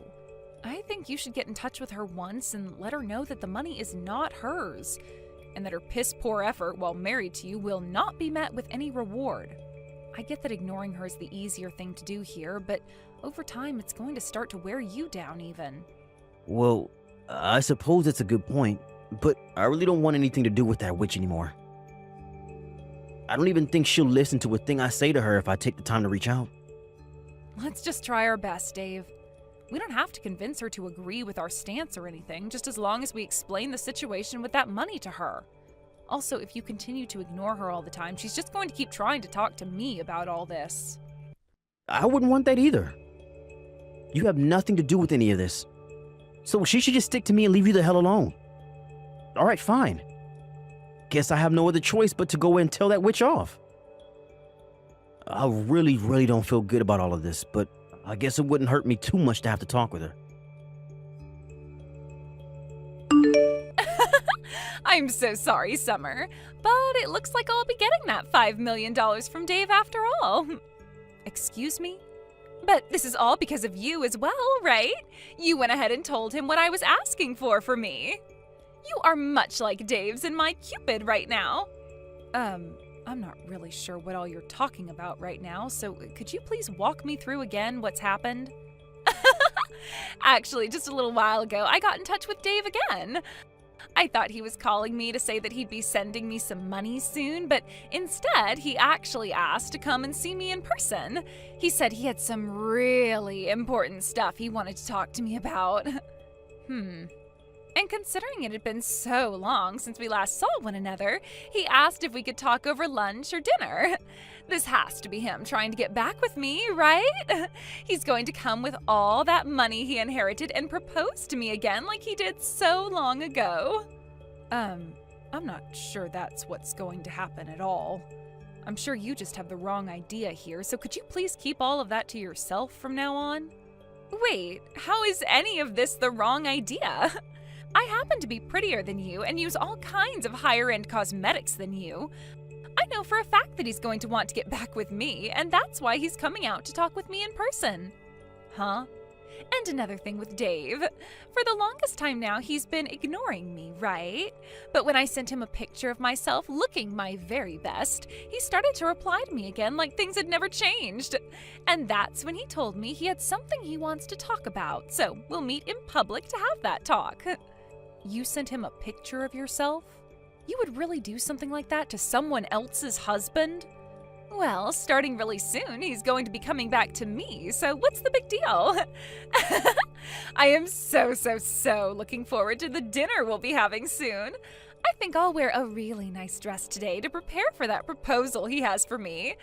I think you should get in touch with her once and let her know that the money is not hers, and that her piss-poor effort while married to you will not be met with any reward. I get that ignoring her is the easier thing to do here, but over time it's going to start to wear you down even. Well, I suppose it's a good point, but I really don't want anything to do with that witch anymore. I don't even think she'll listen to a thing I say to her if I take the time to reach out. Let's just try our best, Dave. We don't have to convince her to agree with our stance or anything, just as long as we explain the situation with that money to her. Also, if you continue to ignore her all the time, she's just going to keep trying to talk to me about all this. I wouldn't want that either. You have nothing to do with any of this. So she should just stick to me and leave you the hell alone. All right, fine. Guess I have no other choice but to go and tell that witch off. I really don't feel good about all of this, but I guess it wouldn't hurt me too much to have to talk with her. I'm so sorry, Summer, but it looks like I'll be getting that $5 million from Dave after all. Excuse me? But this is all because of you as well, right? You went ahead and told him what I was asking for me. You are much like Dave's and my Cupid right now. I'm not really sure what all you're talking about right now, so could you please walk me through again what's happened? Actually, just a little while ago, I got in touch with Dave again. I thought he was calling me to say that he'd be sending me some money soon, but instead, he actually asked to come and see me in person. He said he had some really important stuff he wanted to talk to me about. And considering it had been so long since we last saw one another, he asked if we could talk over lunch or dinner. This has to be him trying to get back with me, right? He's going to come with all that money he inherited and propose to me again like he did so long ago. I'm not sure that's what's going to happen at all. I'm sure you just have the wrong idea here, so could you please keep all of that to yourself from now on? Wait, how is any of this the wrong idea? I happen to be prettier than you and use all kinds of higher-end cosmetics than you. I know for a fact that he's going to want to get back with me, and that's why he's coming out to talk with me in person. Huh? And another thing with Dave. For the longest time now, he's been ignoring me, right? But when I sent him a picture of myself looking my very best, he started to reply to me again like things had never changed. And that's when he told me he had something he wants to talk about, so we'll meet in public to have that talk. You sent him a picture of yourself? You would really do something like that to someone else's husband? Well, starting really soon, he's going to be coming back to me, so what's the big deal? I am so looking forward to the dinner we'll be having soon. I think I'll wear a really nice dress today to prepare for that proposal he has for me.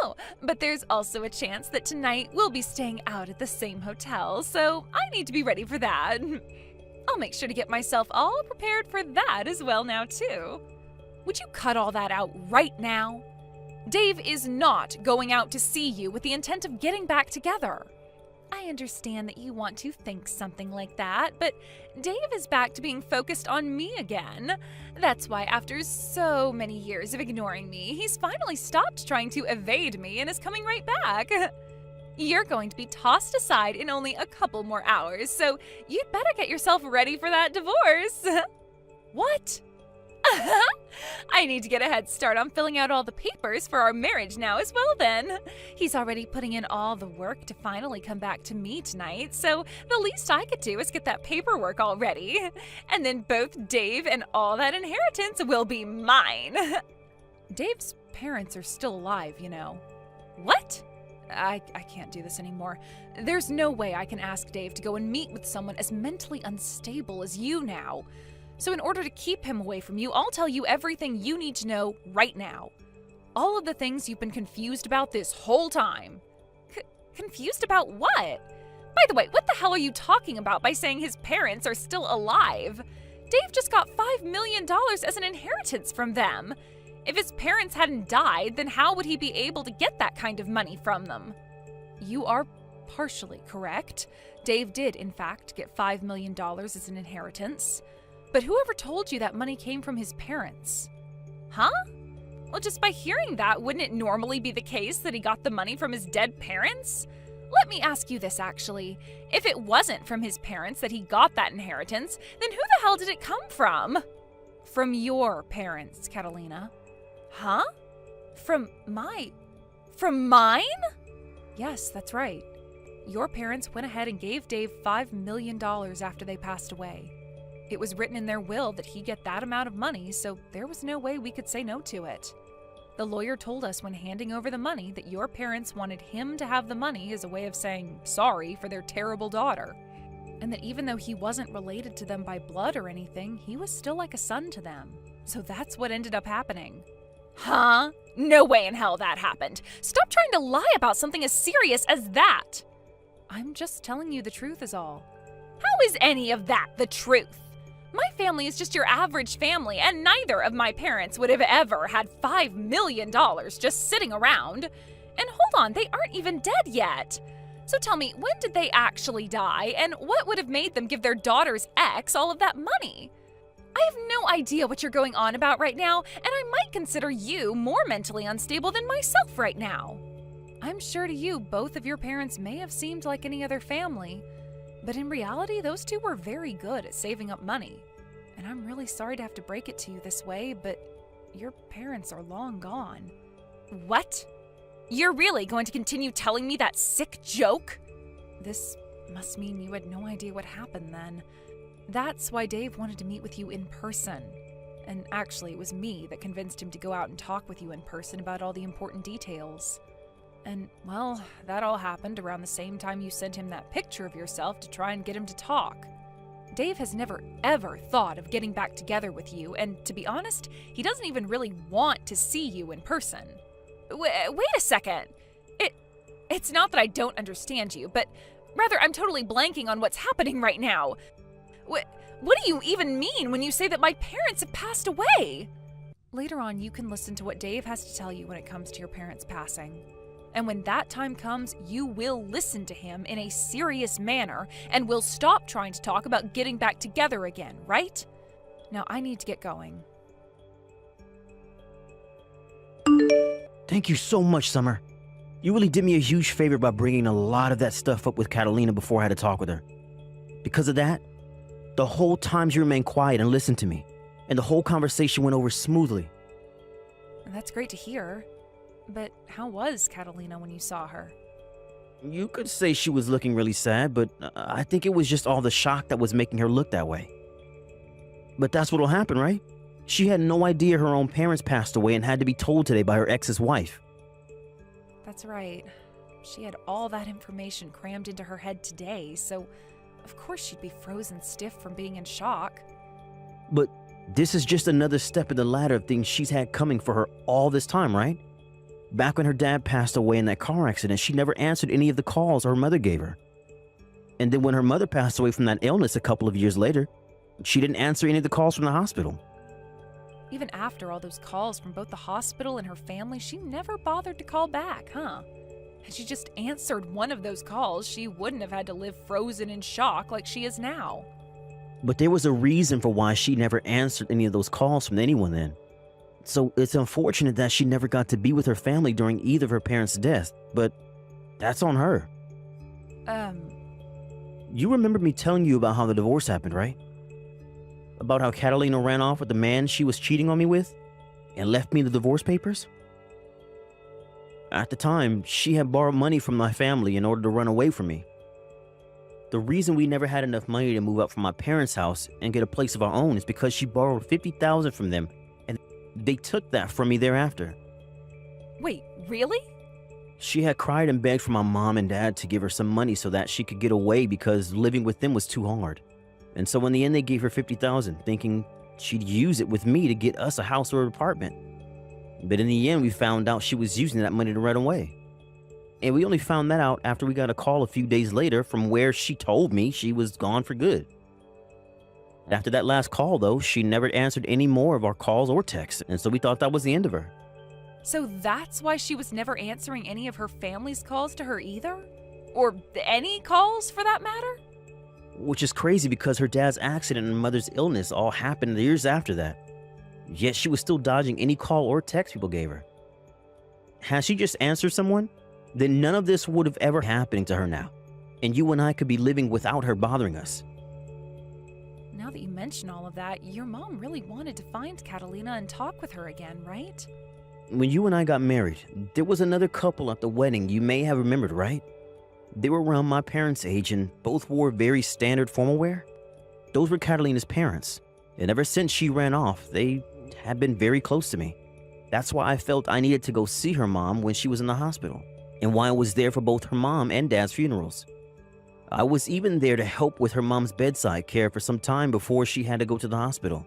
Oh, but there's also a chance that tonight we'll be staying out at the same hotel, so I need to be ready for that. I'll make sure to get myself all prepared for that as well now, too. Would you cut all that out right now? Dave is not going out to see you with the intent of getting back together. I understand that you want to think something like that, but Dave is back to being focused on me again. That's why after so many years of ignoring me, he's finally stopped trying to evade me and is coming right back. You're going to be tossed aside in only a couple more hours, so you'd better get yourself ready for that divorce. What? I need to get a head start on filling out all the papers for our marriage now as well then. He's already putting in all the work to finally come back to me tonight, so the least I could do is get that paperwork all ready. And then both Dave and all that inheritance will be mine. Dave's parents are still alive, you know. What? I can't do this anymore. There's no way I can ask Dave to go and meet with someone as mentally unstable as you now. So in order to keep him away from you, I'll tell you everything you need to know right now. All of the things you've been confused about this whole time. Confused about what? By the way, what the hell are you talking about by saying his parents are still alive? Dave just got $5 million as an inheritance from them. If his parents hadn't died, then how would he be able to get that kind of money from them? You are partially correct. Dave did, in fact, get $5 million as an inheritance. But whoever told you that money came from his parents? Huh? Well, just by hearing that, wouldn't it normally be the case that he got the money from his dead parents? Let me ask you this, actually. If it wasn't from his parents that he got that inheritance, then who the hell did it come from? From your parents, Catalina. Huh? From mine? Yes, that's right. Your parents went ahead and gave Dave $5 million after they passed away. It was written in their will that he'd get that amount of money, so there was no way we could say no to it. The lawyer told us when handing over the money that your parents wanted him to have the money as a way of saying sorry for their terrible daughter. And that even though he wasn't related to them by blood or anything, he was still like a son to them. So that's what ended up happening. Huh? No way in hell that happened. Stop trying to lie about something as serious as that. I'm just telling you the truth is all. How is any of that the truth? My family is just your average family, and neither of my parents would have ever had $5 million just sitting around. And hold on, they aren't even dead yet. So tell me, when did they actually die, and what would have made them give their daughter's ex all of that money? I have no idea what you're going on about right now, and I might consider you more mentally unstable than myself right now. I'm sure to you, both of your parents may have seemed like any other family, but in reality, those two were very good at saving up money. And I'm really sorry to have to break it to you this way, but your parents are long gone. What? You're really going to continue telling me that sick joke? This must mean you had no idea what happened then. That's why Dave wanted to meet with you in person. And actually, it was me that convinced him to go out and talk with you in person about all the important details. And, well, that all happened around the same time you sent him that picture of yourself to try and get him to talk. Dave has never ever thought of getting back together with you, and to be honest, he doesn't even really want to see you in person. Wait a second. It's not that I don't understand you, but rather I'm totally blanking on what's happening right now. What do you even mean when you say that my parents have passed away? Later on, you can listen to what Dave has to tell you when it comes to your parents passing. And when that time comes, you will listen to him in a serious manner and will stop trying to talk about getting back together again, right? Now I need to get going. Thank you so much, Summer. You really did me a huge favor by bringing a lot of that stuff up with Catalina before I had to talk with her. Because of that, the whole time she remained quiet and listened to me, and the whole conversation went over smoothly. That's great to hear. But how was Catalina when you saw her? You could say she was looking really sad, but I think it was just all the shock that was making her look that way. But that's what'll happen, right? She had no idea her own parents passed away and had to be told today by her ex's wife. That's right. She had all that information crammed into her head today, so of course she'd be frozen stiff from being in shock. But this is just another step in the ladder of things she's had coming for her all this time, right? Back when her dad passed away in that car accident, she never answered any of the calls her mother gave her. And then when her mother passed away from that illness a couple of years later, she didn't answer any of the calls from the hospital. Even after all those calls from both the hospital and her family, she never bothered to call back, huh? Had she just answered one of those calls, she wouldn't have had to live frozen in shock like she is now. But there was a reason for why she never answered any of those calls from anyone then. So it's unfortunate that she never got to be with her family during either of her parents' deaths, but that's on her. You remember me telling you about how the divorce happened, right? About how Catalina ran off with the man she was cheating on me with and left me the divorce papers? At the time, she had borrowed money from my family in order to run away from me. The reason we never had enough money to move out from my parents' house and get a place of our own is because she borrowed $50,000 from them, and they took that from me thereafter. Wait, really? She had cried and begged for my mom and dad to give her some money so that she could get away because living with them was too hard. And so in the end, they gave her $50,000, thinking she'd use it with me to get us a house or an apartment. But in the end, we found out she was using that money to run away. And we only found that out after we got a call a few days later from where she told me she was gone for good. After that last call, though, she never answered any more of our calls or texts, and so we thought that was the end of her. So that's why she was never answering any of her family's calls to her either? Or any calls, for that matter? Which is crazy because her dad's accident and mother's illness all happened years after that. Yet she was still dodging any call or text people gave her. Had she just answered someone, then none of this would have ever happened to her now, and you and I could be living without her bothering us. Now that you mention all of that, your mom really wanted to find Catalina and talk with her again, right? When you and I got married, there was another couple at the wedding you may have remembered, right? They were around my parents' age and both wore very standard formal wear. Those were Catalina's parents, and ever since she ran off, they had been very close to me. That's why I felt I needed to go see her mom when she was in the hospital, and why I was there for both her mom and dad's funerals. I was even there to help with her mom's bedside care for some time before she had to go to the hospital.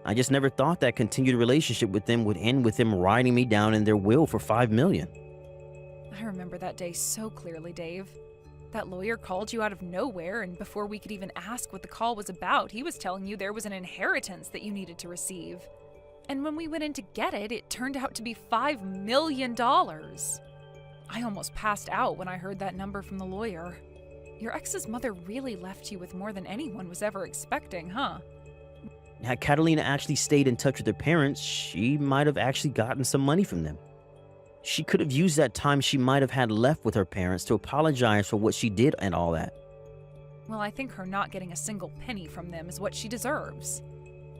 I just never thought that continued relationship with them would end with them writing me down in their will for $5 million. I remember that day so clearly, Dave. That lawyer called you out of nowhere, and before we could even ask what the call was about, he was telling you there was an inheritance that you needed to receive. And when we went in to get it, it turned out to be $5 million. I almost passed out when I heard that number from the lawyer. Your ex's mother really left you with more than anyone was ever expecting, huh? Had Catalina actually stayed in touch with her parents, she might have actually gotten some money from them. She could have used that time she might have had left with her parents to apologize for what she did and all that. Well, I think her not getting a single penny from them is what she deserves.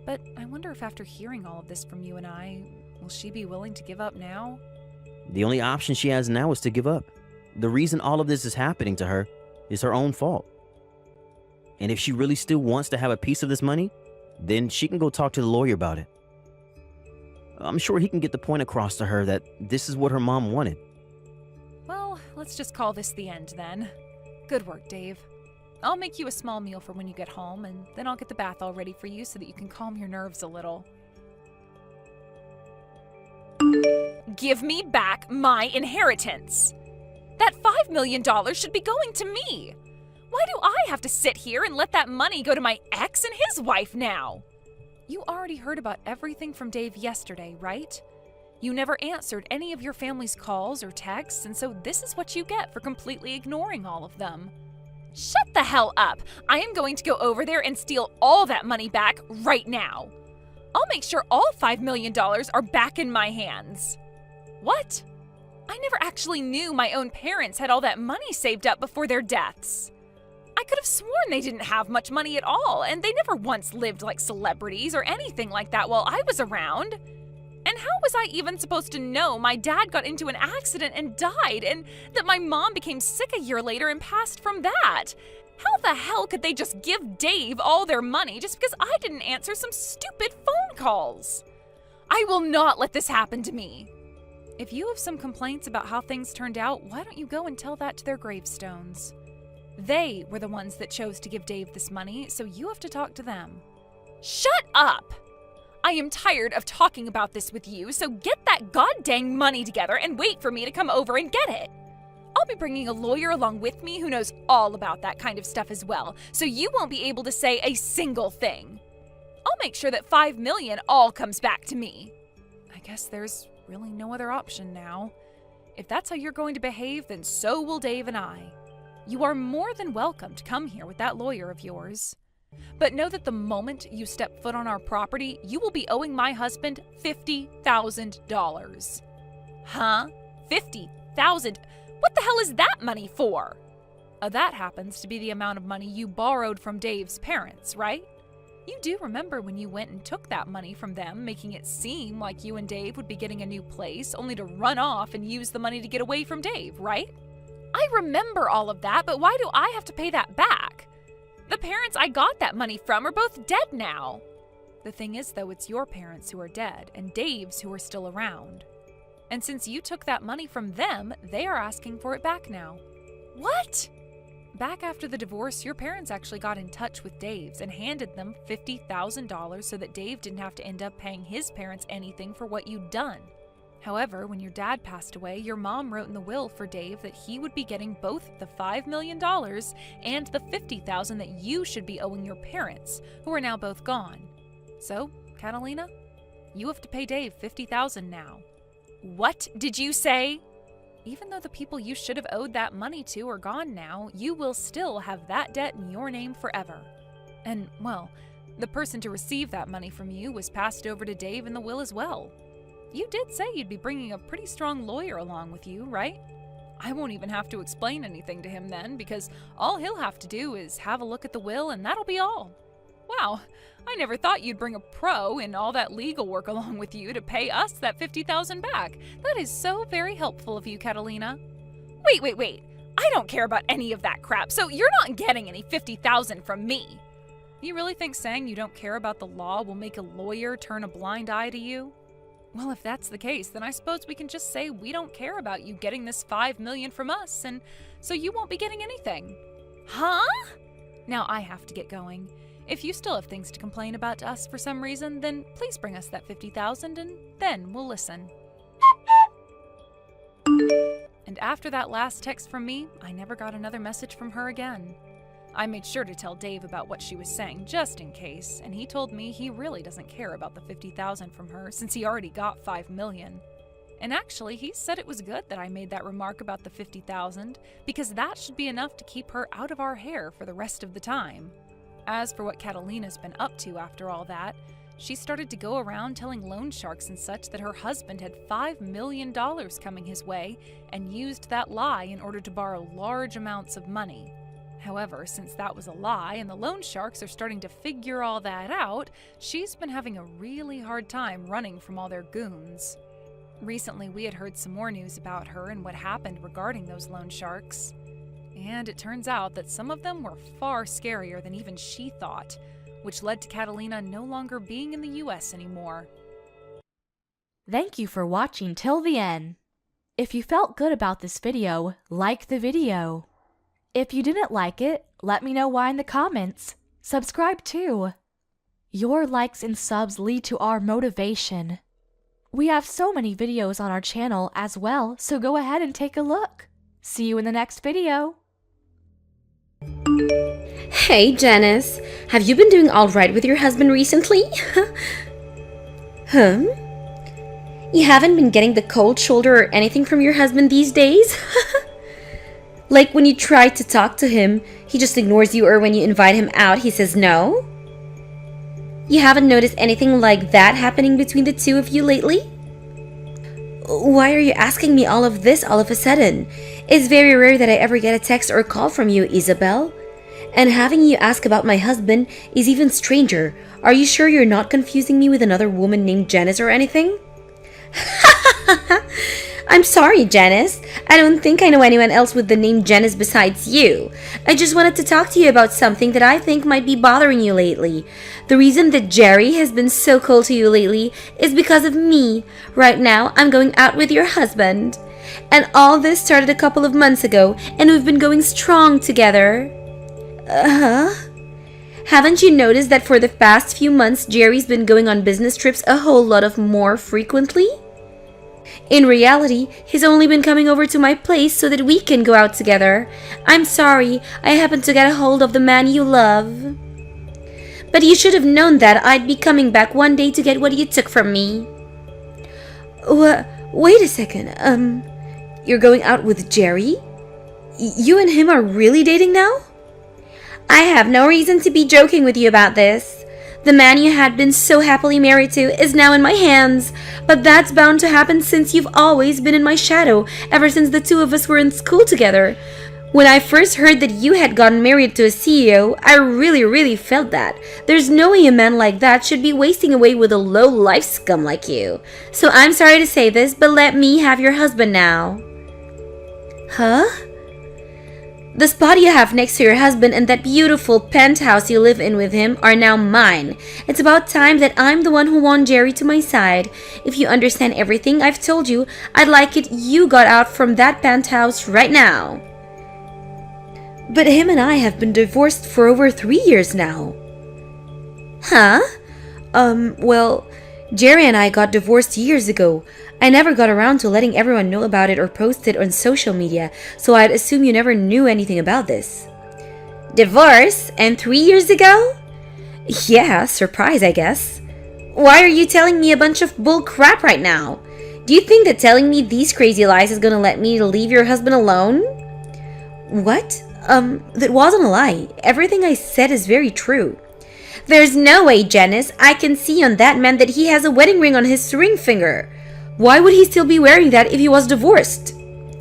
But I wonder if after hearing all of this from you and I, will she be willing to give up now? The only option she has now is to give up. The reason all of this is happening to her is her own fault. And if she really still wants to have a piece of this money, then she can go talk to the lawyer about it. I'm sure he can get the point across to her that this is what her mom wanted. Well, let's just call this the end then. Good work, Dave. I'll make you a small meal for when you get home, and then I'll get the bath all ready for you so that you can calm your nerves a little. Give me back my inheritance! That $5 million should be going to me! Why do I have to sit here and let that money go to my ex and his wife now? You already heard about everything from Dave yesterday, right? You never answered any of your family's calls or texts, and so this is what you get for completely ignoring all of them. Shut the hell up! I am going to go over there and steal all that money back right now. I'll make sure all $5 million are back in my hands. What? I never actually knew my own parents had all that money saved up before their deaths. I could have sworn they didn't have much money at all, and they never once lived like celebrities or anything like that while I was around. And how was I even supposed to know my dad got into an accident and died, and that my mom became sick a year later and passed from that? How the hell could they just give Dave all their money just because I didn't answer some stupid phone calls? I will not let this happen to me. If you have some complaints about how things turned out, why don't you go and tell that to their gravestones? They were the ones that chose to give Dave this money, so you have to talk to them. Shut up! I am tired of talking about this with you, so get that goddamn money together and wait for me to come over and get it. I'll be bringing a lawyer along with me who knows all about that kind of stuff as well, so you won't be able to say a single thing. I'll make sure that $5 million all comes back to me. I guess there's really no other option now. If that's how you're going to behave, then so will Dave and I. You are more than welcome to come here with that lawyer of yours. But know that the moment you step foot on our property, you will be owing my husband $50,000. Huh? $50,000? What the hell is that money for? That happens to be the amount of money you borrowed from Dave's parents, right? You do remember when you went and took that money from them, making it seem like you and Dave would be getting a new place, only to run off and use the money to get away from Dave, right? I remember all of that, but why do I have to pay that back? The parents I got that money from are both dead now. The thing is, though, it's your parents who are dead and Dave's who are still around. And since you took that money from them, they are asking for it back now. What? Back after the divorce, your parents actually got in touch with Dave's and handed them $50,000 so that Dave didn't have to end up paying his parents anything for what you'd done. However, when your dad passed away, your mom wrote in the will for Dave that he would be getting both the $5 million and the $50,000 that you should be owing your parents, who are now both gone. So, Catalina, you have to pay Dave $50,000 now. What did you say? Even though the people you should have owed that money to are gone now, you will still have that debt in your name forever. And, well, the person to receive that money from you was passed over to Dave in the will as well. You did say you'd be bringing a pretty strong lawyer along with you, right? I won't even have to explain anything to him then, because all he'll have to do is have a look at the will and that'll be all. Wow, I never thought you'd bring a pro and all that legal work along with you to pay us that $50,000 back. That is so very helpful of you, Catalina. Wait. I don't care about any of that crap, so you're not getting any $50,000 from me. You really think saying you don't care about the law will make a lawyer turn a blind eye to you? Well, if that's the case, then I suppose we can just say we don't care about you getting this $5 million from us, and so you won't be getting anything. Huh? Now I have to get going. If you still have things to complain about to us for some reason, then please bring us that $50,000 and then we'll listen. And after that last text from me, I never got another message from her again. I made sure to tell Dave about what she was saying just in case, and he told me he really doesn't care about the $50,000 from her since he already got $5 million. And actually, he said it was good that I made that remark about the $50,000 because that should be enough to keep her out of our hair for the rest of the time. As for what Catalina's been up to after all that, she started to go around telling loan sharks and such that her husband had $5 million coming his way and used that lie in order to borrow large amounts of money. However, since that was a lie and the loan sharks are starting to figure all that out, she's been having a really hard time running from all their goons. Recently, we had heard some more news about her and what happened regarding those loan sharks. And it turns out that some of them were far scarier than even she thought, which led to Catalina no longer being in the US anymore. Thank you for watching till the end. If you felt good about this video, like the video. If you didn't like it, let me know why in the comments. Subscribe too. Your likes and subs lead to our motivation. We have so many videos on our channel as well, so go ahead and take a look. See you in the next video. Hey Janice, have you been doing alright with your husband recently? You haven't been getting the cold shoulder or anything from your husband these days? Like when you try to talk to him, he just ignores you, or when you invite him out, he says no? You haven't noticed anything like that happening between the two of you lately? Why are you asking me all of this all of a sudden? It's very rare that I ever get a text or a call from you, Isabel. And having you ask about my husband is even stranger. Are you sure you're not confusing me with another woman named Janice or anything? I'm sorry, Janice. I don't think I know anyone else with the name Janice besides you. I just wanted to talk to you about something that I think might be bothering you lately. The reason that Jerry has been so cold to you lately is because of me. Right now, I'm going out with your husband. And all this started a couple of months ago, and we've been going strong together. Haven't you noticed that for the past few months, Jerry's been going on business trips a whole lot of more frequently? In reality, he's only been coming over to my place so that we can go out together. I'm sorry, I happened to get a hold of the man you love. But you should have known that I'd be coming back one day to get what you took from me. Wait a second, you're going out with Jerry? You and him are really dating now? I have no reason to be joking with you about this. The man you had been so happily married to is now in my hands, but that's bound to happen since you've always been in my shadow ever since the two of us were in school together. When I first heard that you had gotten married to a CEO, I really felt that. There's no way a man like that should be wasting away with a low-life scum like you. So I'm sorry to say this, but let me have your husband now. Huh? The spot you have next to your husband and that beautiful penthouse you live in with him are now mine. It's about time that I'm the one who won Jerry to my side. If you understand everything I've told you, I'd like it you got out from that penthouse right now. But him and I have been divorced for over 3 years now. Huh? Well, Jerry and I got divorced years ago. I never got around to letting everyone know about it or post it on social media, so I'd assume you never knew anything about this. Divorce? And 3 years ago? Yeah, surprise, I guess. Why are you telling me a bunch of bull crap right now? Do you think that telling me these crazy lies is gonna let me leave your husband alone? What? That wasn't a lie. Everything I said is very true. There's no way, Janice. I can see on that man that he has a wedding ring on his ring finger. Why would he still be wearing that if he was divorced?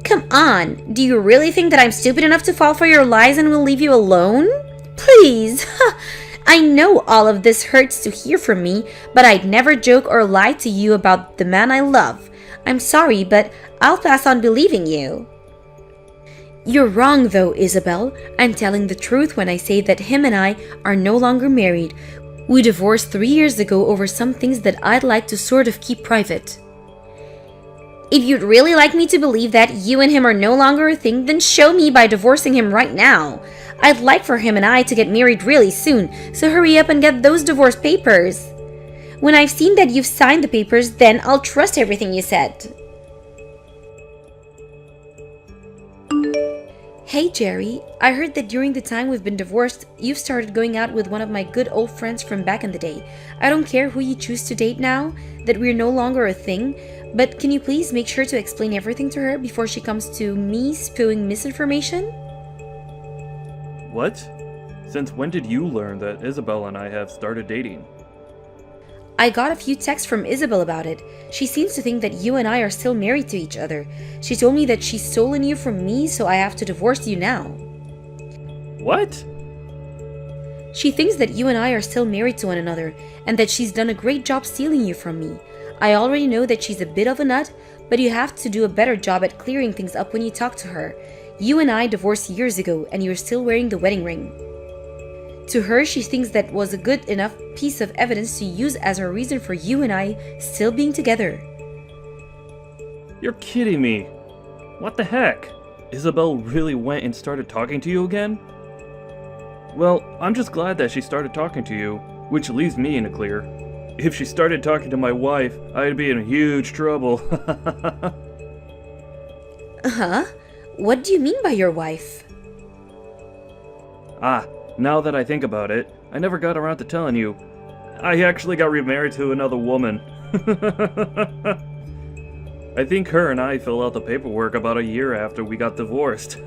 Come on, do you really think that I'm stupid enough to fall for your lies and will leave you alone? Please, I know all of this hurts to hear from me, but I'd never joke or lie to you about the man I love. I'm sorry, but I'll pass on believing you. You're wrong though, Isabel. I'm telling the truth when I say that him and I are no longer married. We divorced 3 years ago over some things that I'd like to sort of keep private. If you'd really like me to believe that you and him are no longer a thing, then show me by divorcing him right now. I'd like for him and I to get married really soon, so hurry up and get those divorce papers. When I've seen that you've signed the papers, then I'll trust everything you said. Hey Jerry, I heard that during the time we've been divorced, you've started going out with one of my good old friends from back in the day. I don't care who you choose to date now, that we're no longer a thing, but can you please make sure to explain everything to her before she comes to me spewing misinformation? What? Since when did you learn that Isabel and I have started dating? I got a few texts from Isabel about it. She seems to think that you and I are still married to each other. She told me that she's stolen you from me, so I have to divorce you now. What? She thinks that you and I are still married to one another, and that she's done a great job stealing you from me. I already know that she's a bit of a nut, but you have to do a better job at clearing things up when you talk to her. You and I divorced years ago, and you're still wearing the wedding ring. To her, she thinks that was a good enough piece of evidence to use as her reason for you and I still being together. You're kidding me. What the heck? Isabel really went and started talking to you again? Well, I'm just glad that she started talking to you, which leaves me in the clear. If she started talking to my wife, I'd be in huge trouble. Huh? What do you mean by your wife? Now that I think about it, I never got around to telling you. I actually got remarried to another woman. I think her and I filled out the paperwork about a year after we got divorced.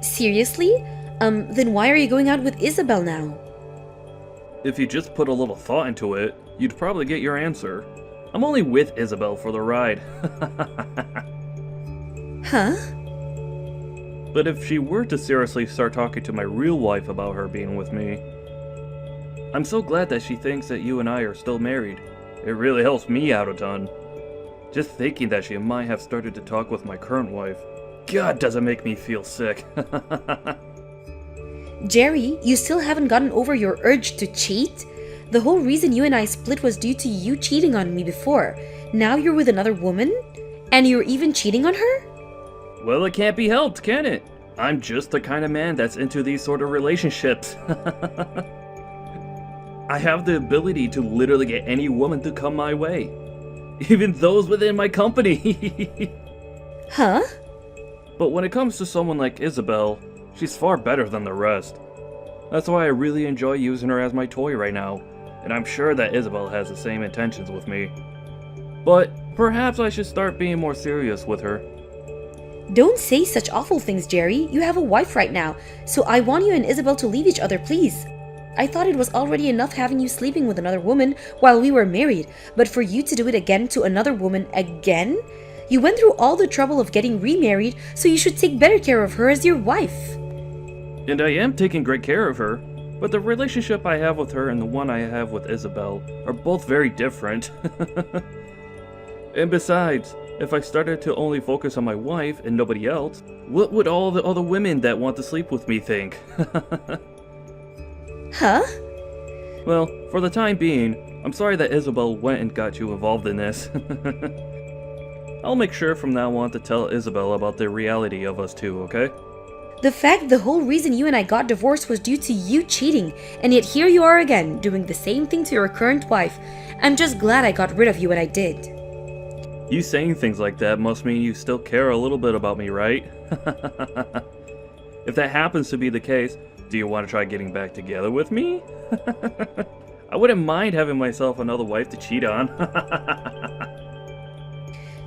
Seriously? Then why are you going out with Isabel now? If you just put a little thought into it, you'd probably get your answer. I'm only with Isabel for the ride. Huh? But if she were to seriously start talking to my real wife about her being with me, I'm so glad that she thinks that you and I are still married. It really helps me out a ton. Just thinking that she might have started to talk with my current wife, God, does it make me feel sick. Jerry, you still haven't gotten over your urge to cheat? The whole reason you and I split was due to you cheating on me before. Now you're with another woman? And you're even cheating on her? Well, it can't be helped, can it? I'm just the kind of man that's into these sort of relationships. I have the ability to literally get any woman to come my way. Even those within my company. Huh? But when it comes to someone like Isabel, she's far better than the rest. That's why I really enjoy using her as my toy right now, and I'm sure that Isabel has the same intentions with me. But perhaps I should start being more serious with her. Don't say such awful things, Jerry. You have a wife right now, so I want you and Isabel to leave each other, please. I thought it was already enough having you sleeping with another woman while we were married, but for you to do it again to another woman again? You went through all the trouble of getting remarried, so you should take better care of her as your wife. And I am taking great care of her, but the relationship I have with her and the one I have with Isabel are both very different. And besides, if I started to only focus on my wife and nobody else, what would all the other women that want to sleep with me think? Huh? Well, for the time being, I'm sorry that Isabel went and got you involved in this. I'll make sure from now on to tell Isabel about the reality of us two, okay? The fact the whole reason you and I got divorced was due to you cheating, and yet here you are again, doing the same thing to your current wife. I'm just glad I got rid of you when I did. You saying things like that must mean you still care a little bit about me, right? If that happens to be the case, do you want to try getting back together with me? I wouldn't mind having myself another wife to cheat on.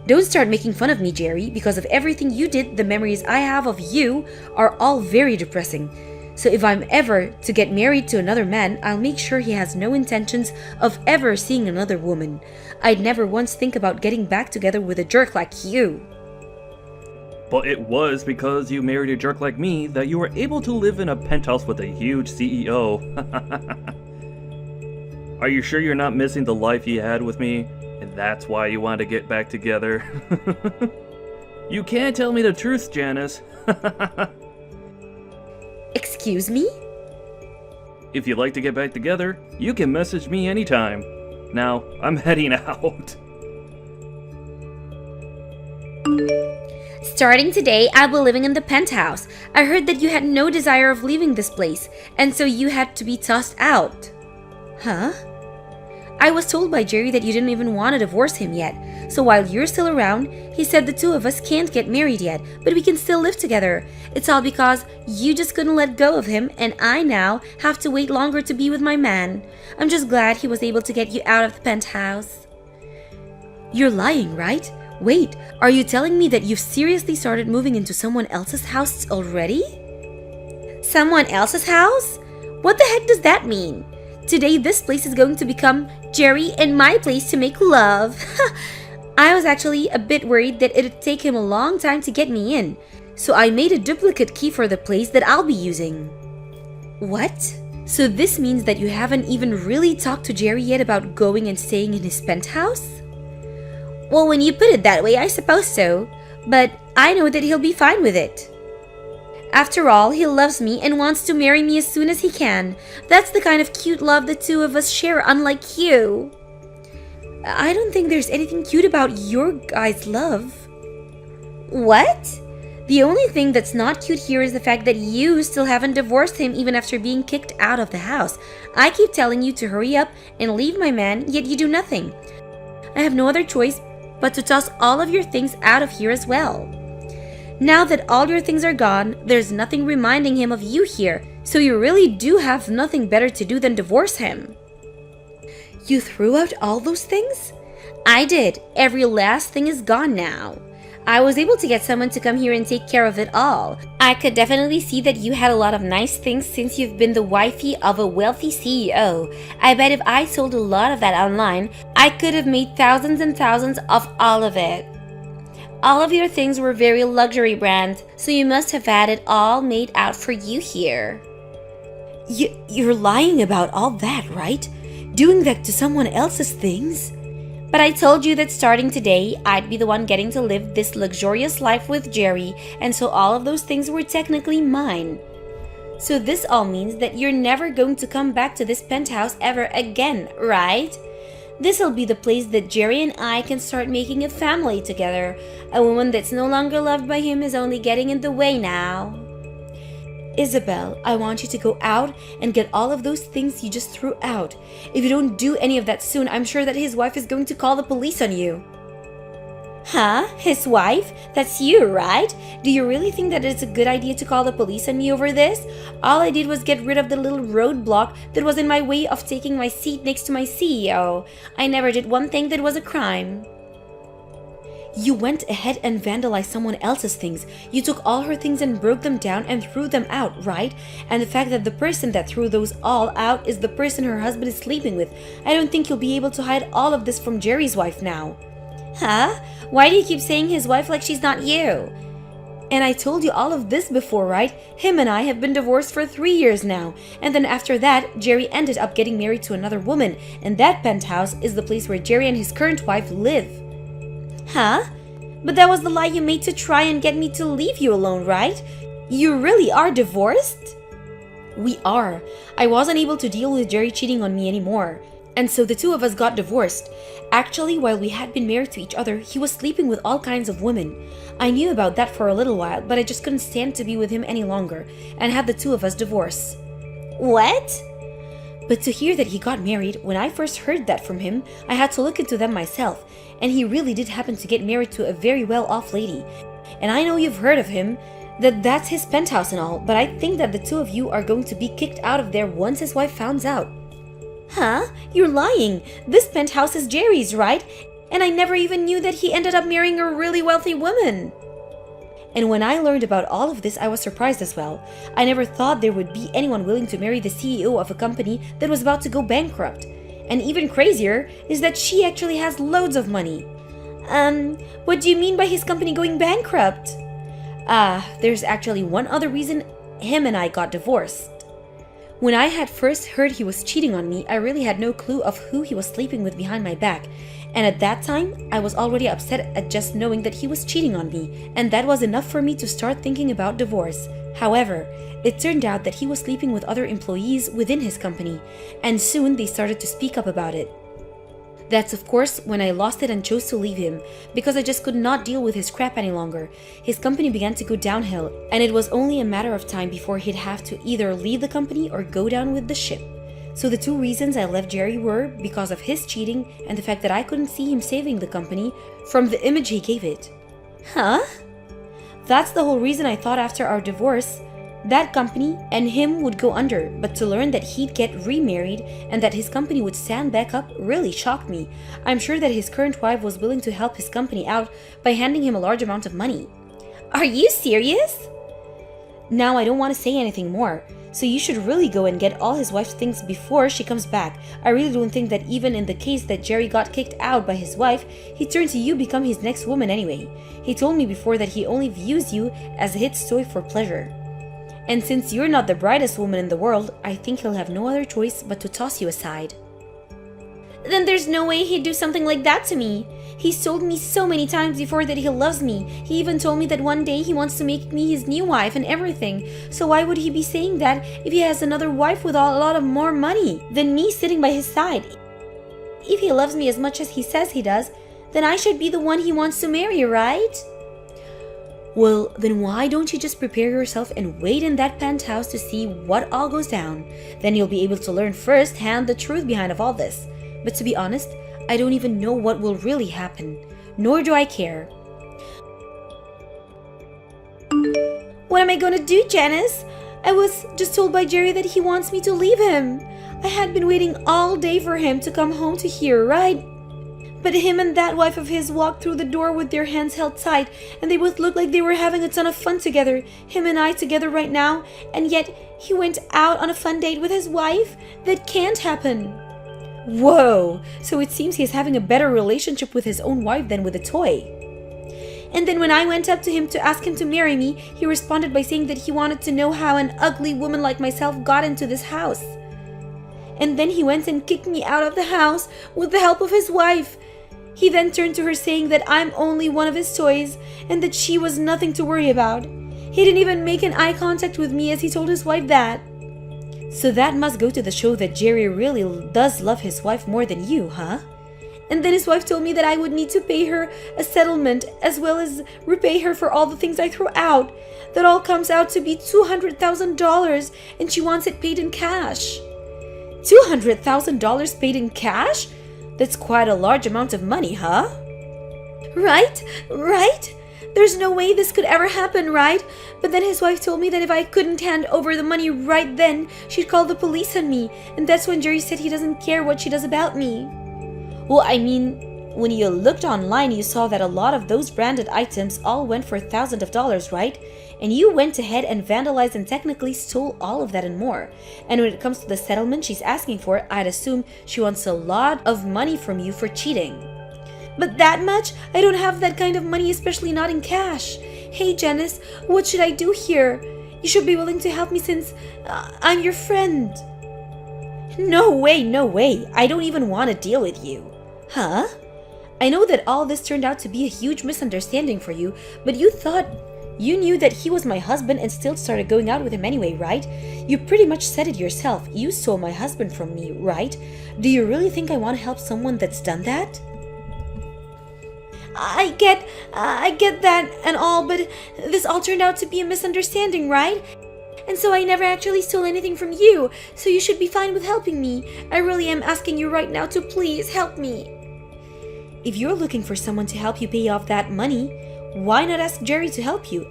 Don't start making fun of me, Jerry. Because of everything you did, the memories I have of you are all very depressing. So if I'm ever to get married to another man, I'll make sure he has no intentions of ever seeing another woman. I'd never once think about getting back together with a jerk like you. But it was because you married a jerk like me that you were able to live in a penthouse with a huge CEO. Are you sure you're not missing the life you had with me? And that's why you want to get back together? You can't tell me the truth, Janice. Excuse me? If you'd like to get back together, you can message me anytime. Now, I'm heading out. Starting today, I'll be living in the penthouse. I heard that you had no desire of leaving this place, and so you had to be tossed out. Huh? I was told by Jerry that you didn't even want to divorce him yet. So while you're still around, he said the two of us can't get married yet, but we can still live together. It's all because you just couldn't let go of him, and I now have to wait longer to be with my man. I'm just glad he was able to get you out of the penthouse. You're lying, right? Wait, are you telling me that you've seriously started moving into someone else's house already? Someone else's house? What the heck does that mean? Today, this place is going to become Jerry and my place to make love. I was actually a bit worried that it'd take him a long time to get me in, so I made a duplicate key for the place that I'll be using. What? So this means that you haven't even really talked to Jerry yet about going and staying in his penthouse? Well, when you put it that way, I suppose so. But I know that he'll be fine with it. After all, he loves me and wants to marry me as soon as he can. That's the kind of cute love the two of us share, unlike you. I don't think there's anything cute about your guys' love. What? The only thing that's not cute here is the fact that you still haven't divorced him even after being kicked out of the house. I keep telling you to hurry up and leave my man, yet you do nothing. I have no other choice but to toss all of your things out of here as well. Now that all your things are gone, there's nothing reminding him of you here, so you really do have nothing better to do than divorce him. You threw out all those things? I did. Every last thing is gone now. I was able to get someone to come here and take care of it all. I could definitely see that you had a lot of nice things since you've been the wifey of a wealthy CEO. I bet if I sold a lot of that online, I could have made thousands and thousands of all of it. All of your things were very luxury brand, so you must have had it all made out for you here. You're lying about all that, right? Doing that to someone else's things? But I told you that starting today, I'd be the one getting to live this luxurious life with Jerry, and so all of those things were technically mine. So this all means that you're never going to come back to this penthouse ever again, right? This'll be the place that Jerry and I can start making a family together. A woman that's no longer loved by him is only getting in the way now. Isabel, I want you to go out and get all of those things you just threw out. If you don't do any of that soon, I'm sure that his wife is going to call the police on you. Huh? His wife? That's you, right? Do you really think that it's a good idea to call the police on me over this? All I did was get rid of the little roadblock that was in my way of taking my seat next to my CEO. I never did one thing that was a crime. You went ahead and vandalized someone else's things. You took all her things and broke them down and threw them out, right? And the fact that the person that threw those all out is the person her husband is sleeping with. I don't think you'll be able to hide all of this from Jerry's wife now. Huh? Why do you keep saying his wife like she's not you? And I told you all of this before, right? Him and I have been divorced for 3 years now. And then after that, Jerry ended up getting married to another woman. And that penthouse is the place where Jerry and his current wife live. Huh? But that was the lie you made to try and get me to leave you alone, right? You really are divorced? We are. I wasn't able to deal with Jerry cheating on me anymore. And so the two of us got divorced. Actually, while we had been married to each other, he was sleeping with all kinds of women. I knew about that for a little while, but I just couldn't stand to be with him any longer and had the two of us divorce. What? But to hear that he got married, when I first heard that from him, I had to look into them myself. And he really did happen to get married to a very well-off lady. And I know you've heard of him, that's his penthouse and all, but I think that the two of you are going to be kicked out of there once his wife finds out. Huh? You're lying. This penthouse is Jerry's, right? And I never even knew that he ended up marrying a really wealthy woman. And when I learned about all of this, I was surprised as well. I never thought there would be anyone willing to marry the CEO of a company that was about to go bankrupt. And even crazier is that she actually has loads of money. What do you mean by his company going bankrupt? There's actually one other reason him and I got divorced. When I had first heard he was cheating on me, I really had no clue of who he was sleeping with behind my back. And at that time, I was already upset at just knowing that he was cheating on me, and that was enough for me to start thinking about divorce. However, it turned out that he was sleeping with other employees within his company, and soon they started to speak up about it. That's of course when I lost it and chose to leave him, because I just could not deal with his crap any longer. His company began to go downhill, and it was only a matter of time before he'd have to either leave the company or go down with the ship. So the two reasons I left Jerry were because of his cheating and the fact that I couldn't see him saving the company from the image he gave it. Huh? That's the whole reason I thought after our divorce, that company and him would go under, but to learn that he'd get remarried and that his company would stand back up really shocked me. I'm sure that his current wife was willing to help his company out by handing him a large amount of money. Are you serious? Now I don't want to say anything more, so you should really go and get all his wife's things before she comes back. I really don't think that even in the case that Jerry got kicked out by his wife, he'd turn to you become his next woman anyway. He told me before that he only views you as a hit toy for pleasure. And since you're not the brightest woman in the world, I think he'll have no other choice but to toss you aside. Then there's no way he'd do something like that to me. He's told me so many times before that he loves me. He even told me that one day he wants to make me his new wife and everything. So why would he be saying that if he has another wife with a lot of more money than me sitting by his side? If he loves me as much as he says he does, then I should be the one he wants to marry, right? Well, then why don't you just prepare yourself and wait in that penthouse to see what all goes down? Then you'll be able to learn firsthand the truth behind of all this. But to be honest, I don't even know what will really happen, nor do I care. What am I gonna do, Janice? I was just told by Jerry that he wants me to leave him. I had been waiting all day for him to come home to here, right? But him and that wife of his walked through the door with their hands held tight, and they both looked like they were having a ton of fun together, him and I together right now, and yet he went out on a fun date with his wife? That can't happen. Whoa, so it seems he's having a better relationship with his own wife than with a toy. And then when I went up to him to ask him to marry me, he responded by saying that he wanted to know how an ugly woman like myself got into this house. And then he went and kicked me out of the house with the help of his wife. He then turned to her saying that I'm only one of his toys and that she was nothing to worry about. He didn't even make an eye contact with me as he told his wife that. So that must go to the show that Jerry really does love his wife more than you, huh? And then his wife told me that I would need to pay her a settlement as well as repay her for all the things I threw out. That all comes out to be $200,000 and she wants it paid in cash. $200,000 paid in cash? That's quite a large amount of money, huh? Right? There's no way this could ever happen, right? But then his wife told me that if I couldn't hand over the money right then, she'd call the police on me. And that's when Jerry said he doesn't care what she does about me. Well, I mean, when you looked online, you saw that a lot of those branded items all went for thousands of dollars, right? And you went ahead and vandalized and technically stole all of that and more. And when it comes to the settlement she's asking for, I'd assume she wants a lot of money from you for cheating. But that much? I don't have that kind of money, especially not in cash. Hey, Janice, what should I do here? You should be willing to help me since I'm your friend. No way. I don't even want to deal with you. Huh? I know that all this turned out to be a huge misunderstanding for you, but you thought you knew that he was my husband and still started going out with him anyway, right? You pretty much said it yourself. You stole my husband from me, right? Do you really think I want to help someone that's done that? I get that and all, but this all turned out to be a misunderstanding, right? And so I never actually stole anything from you, so you should be fine with helping me. I really am asking you right now to please help me. If you're looking for someone to help you pay off that money, why not ask Jerry to help you?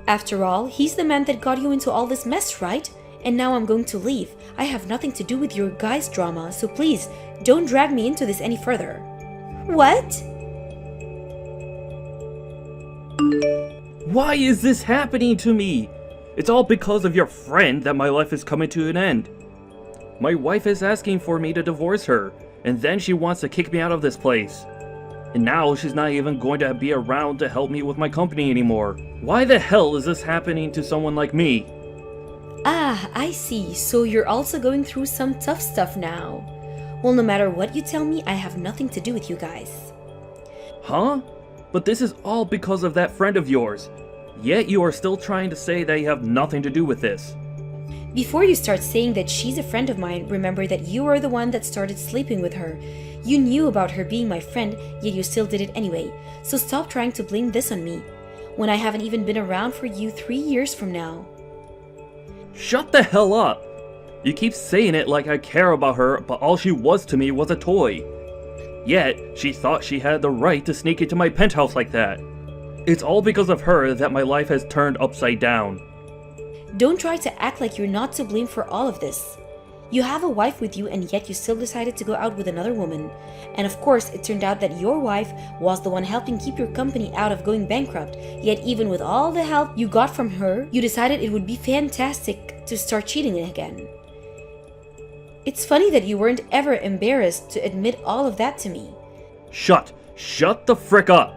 After all, he's the man that got you into all this mess, right? And now I'm going to leave. I have nothing to do with your guys' drama, so please, don't drag me into this any further. What? Why is this happening to me? It's all because of your friend that my life is coming to an end. My wife is asking for me to divorce her, and then she wants to kick me out of this place. And now she's not even going to be around to help me with my company anymore. Why the hell is this happening to someone like me? Ah, I see. So you're also going through some tough stuff now. Well, no matter what you tell me, I have nothing to do with you guys. Huh? But this is all because of that friend of yours. Yet you are still trying to say that you have nothing to do with this. Before you start saying that she's a friend of mine, remember that you are the one that started sleeping with her. You knew about her being my friend, yet you still did it anyway. So stop trying to blame this on me, when I haven't even been around for you 3 years from now. Shut the hell up! You keep saying it like I care about her, but all she was to me was a toy. Yet, she thought she had the right to sneak into my penthouse like that. It's all because of her that my life has turned upside down. Don't try to act like you're not to blame for all of this. You have a wife with you and yet you still decided to go out with another woman. And of course, it turned out that your wife was the one helping keep your company out of going bankrupt. Yet even with all the help you got from her, you decided it would be fantastic to start cheating again. It's funny that you weren't ever embarrassed to admit all of that to me. Shut the frick up!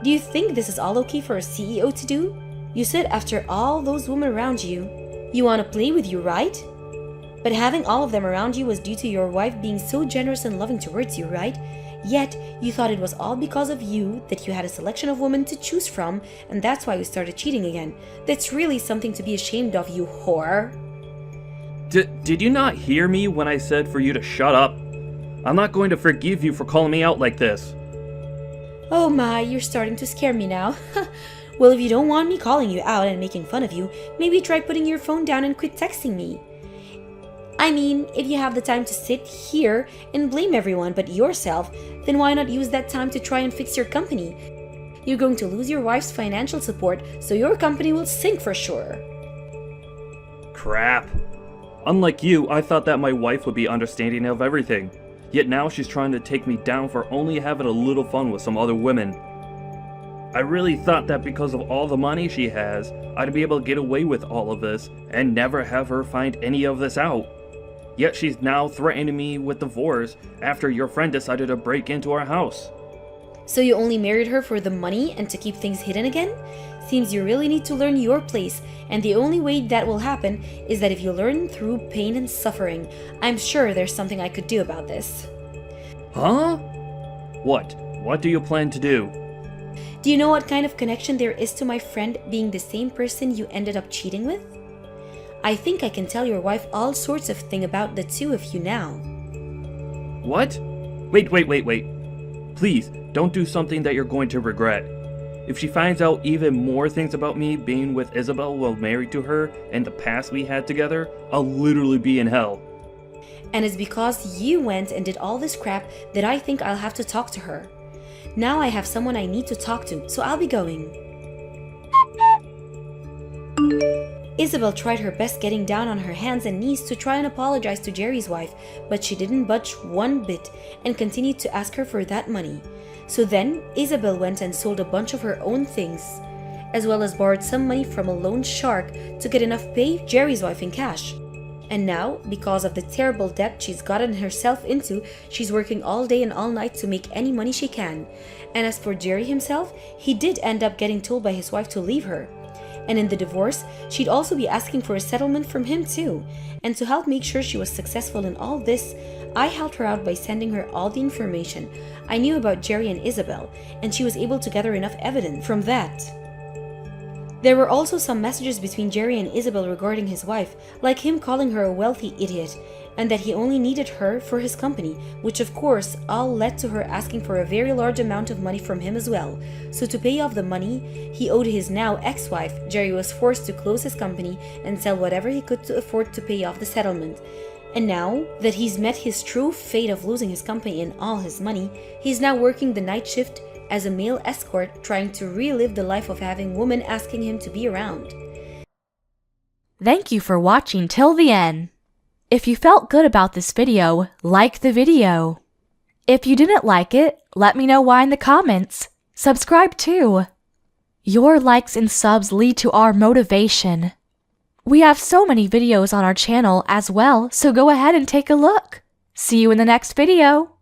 Do you think this is all okay for a CEO to do? You said after all those women around you, you want to play with you, right? But having all of them around you was due to your wife being so generous and loving towards you, right? Yet, you thought it was all because of you that you had a selection of women to choose from, and that's why you started cheating again. That's really something to be ashamed of, you whore. Did you not hear me when I said for you to shut up? I'm not going to forgive you for calling me out like this. Oh my, you're starting to scare me now. Well, if you don't want me calling you out and making fun of you, maybe try putting your phone down and quit texting me. I mean, if you have the time to sit here and blame everyone but yourself, then why not use that time to try and fix your company? You're going to lose your wife's financial support, so your company will sink for sure. Crap. Unlike you, I thought that my wife would be understanding of everything. Yet now she's trying to take me down for only having a little fun with some other women. I really thought that because of all the money she has, I'd be able to get away with all of this and never have her find any of this out. Yet she's now threatening me with divorce after your friend decided to break into our house. So you only married her for the money and to keep things hidden again? Seems you really need to learn your place, and the only way that will happen is that if you learn through pain and suffering. I'm sure there's something I could do about this. Huh? What? What do you plan to do? Do you know what kind of connection there is to my friend being the same person you ended up cheating with? I think I can tell your wife all sorts of things about the two of you now. What? Wait. Please, don't do something that you're going to regret. If she finds out even more things about me being with Isabel while married to her and the past we had together, I'll literally be in hell. And it's because you went and did all this crap that I think I'll have to talk to her. Now I have someone I need to talk to, so I'll be going. Isabel tried her best getting down on her hands and knees to try and apologize to Jerry's wife, but she didn't budge one bit and continued to ask her for that money. So then, Isabel went and sold a bunch of her own things, as well as borrowed some money from a loan shark to get enough to pay Jerry's wife in cash. And now, because of the terrible debt she's gotten herself into, she's working all day and all night to make any money she can. And as for Jerry himself, he did end up getting told by his wife to leave her. And in the divorce, she'd also be asking for a settlement from him too. And to help make sure she was successful in all this, I helped her out by sending her all the information I knew about Jerry and Isabel, and she was able to gather enough evidence from that. There were also some messages between Jerry and Isabel regarding his wife, like him calling her a wealthy idiot, and that he only needed her for his company, which of course all led to her asking for a very large amount of money from him as well. So to pay off the money he owed his now ex-wife, Jerry was forced to close his company and sell whatever he could to afford to pay off the settlement. And now that he's met his true fate of losing his company and all his money, he's now working the night shift as a male escort, trying to relive the life of having women asking him to be around. Thank you for watching till the end. If you felt good about this video, like the video. If you didn't like it, let me know why in the comments. Subscribe too. Your likes and subs lead to our motivation. We have so many videos on our channel as well, so go ahead and take a look. See you in the next video.